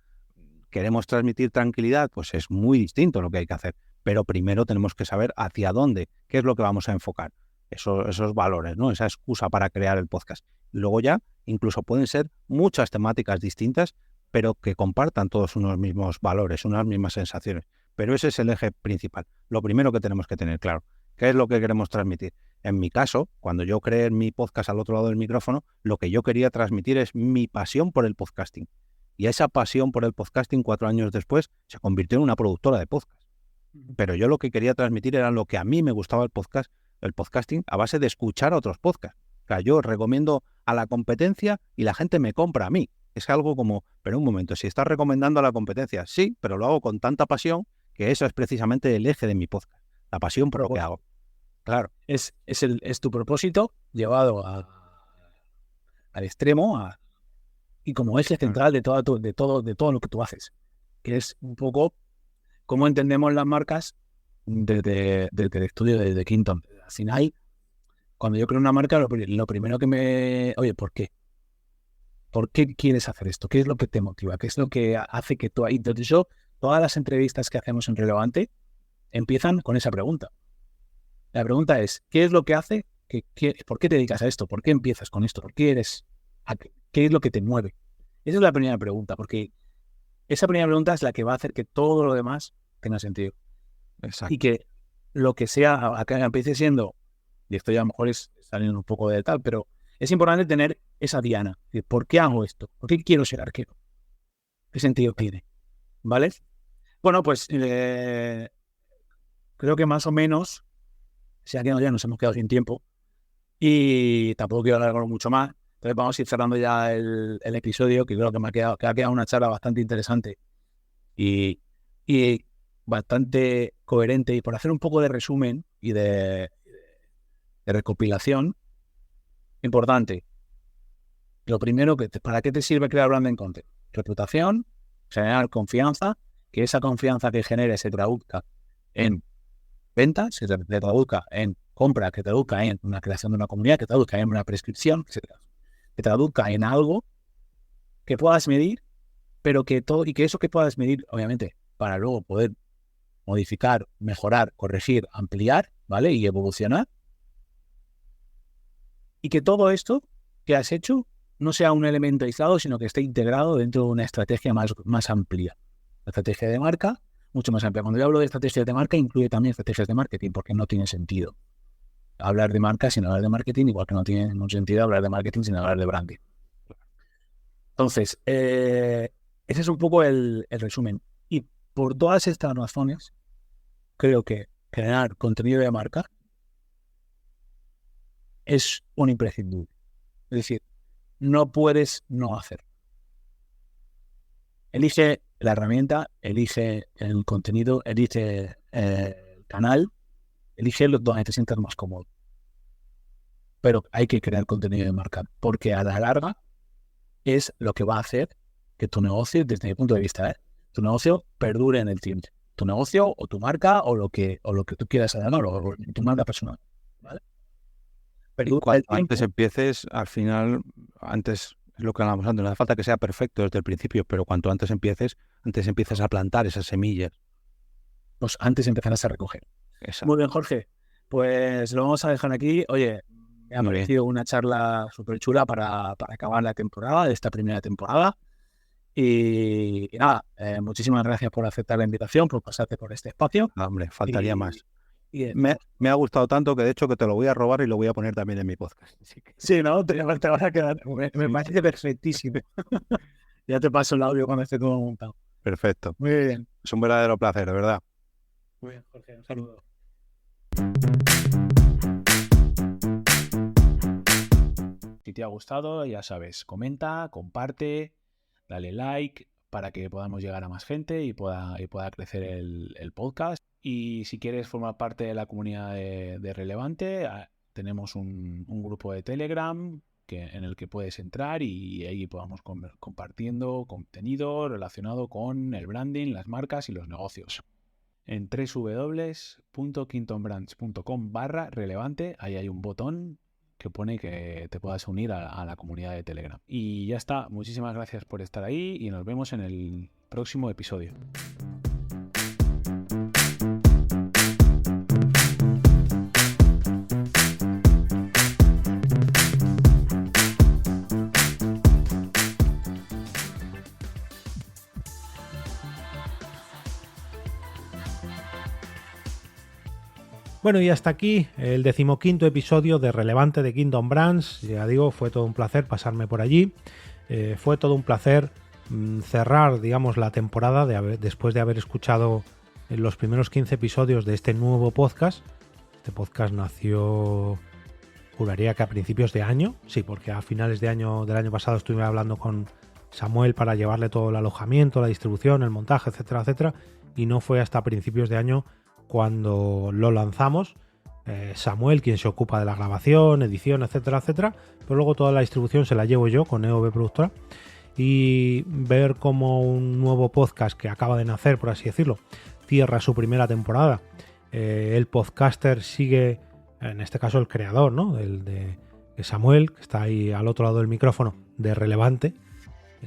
Queremos transmitir tranquilidad, pues es muy distinto lo que hay que hacer. Pero primero tenemos que saber hacia dónde, qué es lo que vamos a enfocar, esos valores, ¿no? Esa excusa para crear el podcast. Y luego ya incluso pueden ser muchas temáticas distintas, pero que compartan todos unos mismos valores, unas mismas sensaciones. Pero ese es el eje principal. Lo primero que tenemos que tener claro. ¿Qué es lo que queremos transmitir? En mi caso, cuando yo creé mi podcast al otro lado del micrófono, lo que yo quería transmitir es mi pasión por el podcasting. Y esa pasión por el podcasting 4 años después se convirtió en una productora de podcast. Pero yo lo que quería transmitir era lo que a mí me gustaba el podcasting a base de escuchar a otros podcasts. O sea, yo recomiendo a la competencia y la gente me compra a mí. Es algo como, pero un momento, si estás recomendando a la competencia, sí, pero lo hago con tanta pasión que eso es precisamente el eje de mi podcast. La pasión por lo que hago. Claro. Es tu propósito llevado al extremo y como eje central de todo lo que tú haces. Que es un poco cómo entendemos las marcas desde el estudio de Quinton. Al final, cuando yo creo una marca, lo primero que oye, ¿por qué? ¿Por qué quieres hacer esto? ¿Qué es lo que te motiva? ¿Qué es lo que hace que tú... Entonces todas las entrevistas que hacemos en Relevante empiezan con esa pregunta. La pregunta es, ¿qué es lo que hace? ¿Por qué te dedicas a esto? ¿Por qué empiezas con esto? ¿Qué es lo que te mueve? Esa es la primera pregunta, porque esa primera pregunta es la que va a hacer que todo lo demás tenga sentido. Exacto. Y que lo que sea, acá empiece siendo, y esto ya a lo mejor es saliendo un poco de tal, pero es importante tener esa diana. Es decir, ¿por qué hago esto? ¿Por qué quiero ser arquero? ¿Qué sentido tiene? ¿Vale? Bueno, pues creo que más o menos, si aquí ya nos hemos quedado sin tiempo y tampoco quiero alargarlo mucho más, entonces vamos a ir cerrando ya el episodio, que creo que ha quedado una charla bastante interesante y bastante coherente. Y por hacer un poco de resumen y de recopilación, importante. Lo primero, ¿para qué te sirve crear branding content? Reputación, generar confianza, que esa confianza que genere se traduzca en ventas, se traduzca en compra, que traduzca en una creación de una comunidad, que traduzca en una prescripción, que traduzca en algo que puedas medir, pero que todo, y que eso que puedas medir, obviamente, para luego poder modificar, mejorar, corregir, ampliar, ¿vale? Y evolucionar. Y que todo esto que has hecho no sea un elemento aislado, sino que esté integrado dentro de una estrategia más amplia. La estrategia de marca, mucho más amplia. Cuando yo hablo de estrategias de marca, incluye también estrategias de marketing, porque no tiene sentido hablar de marca sin hablar de marketing, igual que no tiene ningún sentido hablar de marketing sin hablar de branding. Entonces, ese es un poco el resumen. Y por todas estas razones, creo que generar contenido de marca es un imprescindible. Es decir, no puedes no hacer. Elige la herramienta, elige el contenido, elige el canal, elige donde te sientas más cómodo. Pero hay que crear contenido de marca, porque a la larga es lo que va a hacer que tu negocio, desde mi punto de vista, tu negocio perdure en el tiempo. Tu negocio o tu marca o lo que tú quieras llamar, o tu marca personal. ¿Vale? Y cuanto antes empieces, al final, antes es lo que hablamos antes, no hace falta que sea perfecto desde el principio, pero cuanto antes empiezas a plantar esas semillas. Pues antes empezarás a recoger. Exacto. Muy bien, Jorge. Pues lo vamos a dejar aquí. Oye, me ha parecido una charla súper chula para acabar la temporada, esta primera temporada. Y nada, muchísimas gracias por aceptar la invitación, por pasarte por este espacio. No, hombre, faltaría más. Me ha gustado tanto que de hecho que te lo voy a robar y lo voy a poner también en mi podcast. Sí, ¿no? Te vas a quedar. Me parece perfectísimo. Ya te paso el audio cuando esté todo montado. Perfecto. Muy bien. Es un verdadero placer, de verdad. Muy bien, Jorge. Un saludo. Si te ha gustado, ya sabes, comenta, comparte, dale like para que podamos llegar a más gente y pueda crecer el podcast. Y si quieres formar parte de la comunidad de Relevante, tenemos un grupo de Telegram en el que puedes entrar y ahí podamos compartiendo contenido relacionado con el branding, las marcas y los negocios. En www.quintonbrands.com/relevante, ahí hay un botón que pone que te puedas unir a la comunidad de Telegram. Y ya está, muchísimas gracias por estar ahí y nos vemos en el próximo episodio. Bueno, y hasta aquí el 15º episodio de Relevante de Kingdom Brands. Ya digo, fue todo un placer pasarme por allí. Fue todo un placer cerrar, digamos, la temporada después de haber escuchado los primeros 15 episodios de este nuevo podcast. Este podcast nació, juraría que a principios de año. Sí, porque a finales del año pasado estuve hablando con Samuel para llevarle todo el alojamiento, la distribución, el montaje, etcétera, etcétera. Y no fue hasta principios de año cuando lo lanzamos. Samuel, quien se ocupa de la grabación, edición, etcétera, etcétera, pero luego toda la distribución se la llevo yo con EOB Productora. Y ver cómo un nuevo podcast que acaba de nacer, por así decirlo, cierra su primera temporada. El podcaster sigue, en este caso el creador, ¿no? El de Samuel, que está ahí al otro lado del micrófono, de Relevante,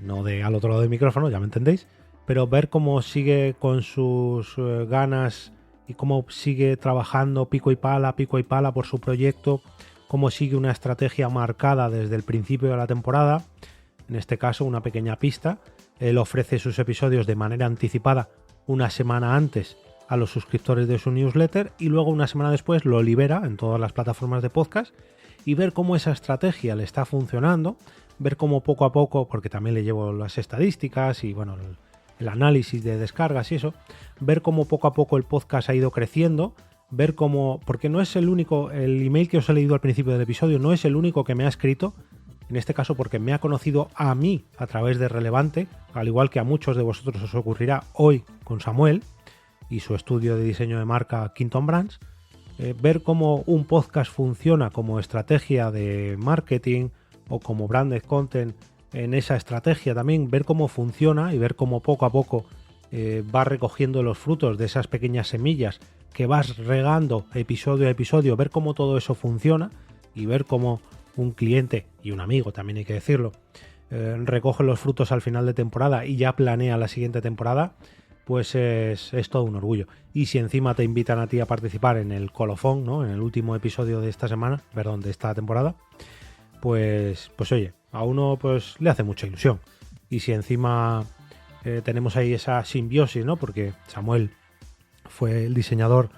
no de al otro lado del micrófono, ya me entendéis, pero ver cómo sigue con sus ganas y cómo sigue trabajando pico y pala por su proyecto, cómo sigue una estrategia marcada desde el principio de la temporada. En este caso, una pequeña pista. Él ofrece sus episodios de manera anticipada una semana antes a los suscriptores de su newsletter y luego una semana después lo libera en todas las plataformas de podcast, y ver cómo esa estrategia le está funcionando, ver cómo poco a poco, porque también le llevo las estadísticas y bueno, el análisis de descargas y eso, ver cómo poco a poco el podcast ha ido creciendo, ver cómo, porque no es el único, el email que os he leído al principio del episodio no es el único que me ha escrito, en este caso porque me ha conocido a mí a través de Relevante, al igual que a muchos de vosotros os ocurrirá hoy con Samuel y su estudio de diseño de marca Quinton Brands. Ver cómo un podcast funciona como estrategia de marketing o como branded content en esa estrategia también, ver cómo funciona y ver cómo poco a poco vas recogiendo los frutos de esas pequeñas semillas que vas regando episodio a episodio, ver cómo todo eso funciona y ver cómo un cliente y un amigo, también hay que decirlo, recoge los frutos al final de temporada y ya planea la siguiente temporada, pues es todo un orgullo. Y si encima te invitan a ti a participar en el colofón, ¿no? En el último episodio de esta semana, perdón, de esta temporada, pues oye, a uno pues le hace mucha ilusión. Y si encima tenemos ahí esa simbiosis, ¿no? Porque Samuel fue el diseñador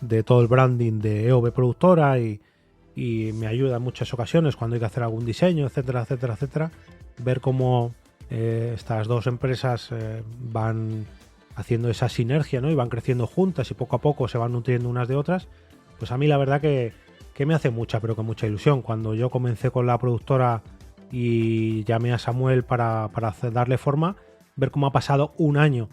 de todo el branding de EOB Productora y me ayuda en muchas ocasiones cuando hay que hacer algún diseño, etcétera, etcétera, etcétera. Ver cómo estas dos empresas van haciendo esa sinergia, ¿no? Y van creciendo juntas y poco a poco se van nutriendo unas de otras, pues a mí la verdad que me hace mucha, pero que mucha ilusión. Cuando yo comencé con la productora y llamé a Samuel para darle forma, ver cómo ha pasado un año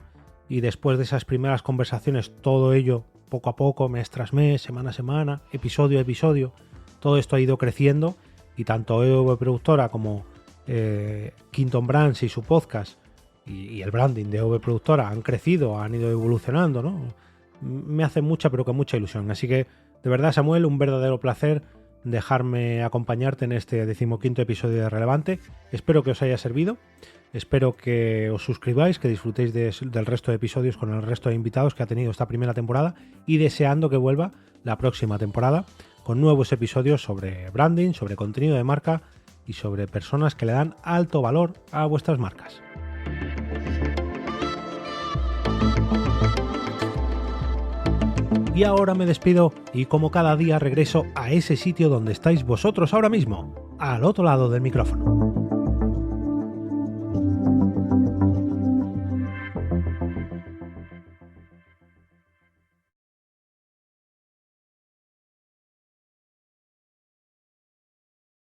y después de esas primeras conversaciones, todo ello poco a poco, mes tras mes, semana a semana, episodio a episodio, todo esto ha ido creciendo y tanto EOB Productora como Quinton Brands y su podcast y el branding de EOB Productora han crecido, han ido evolucionando, ¿no? Me hace mucha, pero que mucha ilusión. Así que, de verdad, Samuel, un verdadero placer dejarme acompañarte en este 15º episodio de Relevante. Espero que os haya servido, espero que os suscribáis, que disfrutéis del resto de episodios con el resto de invitados que ha tenido esta primera temporada y deseando que vuelva la próxima temporada con nuevos episodios sobre branding, sobre contenido de marca y sobre personas que le dan alto valor a vuestras marcas. Y ahora me despido y como cada día regreso a ese sitio donde estáis vosotros ahora mismo, al otro lado del micrófono.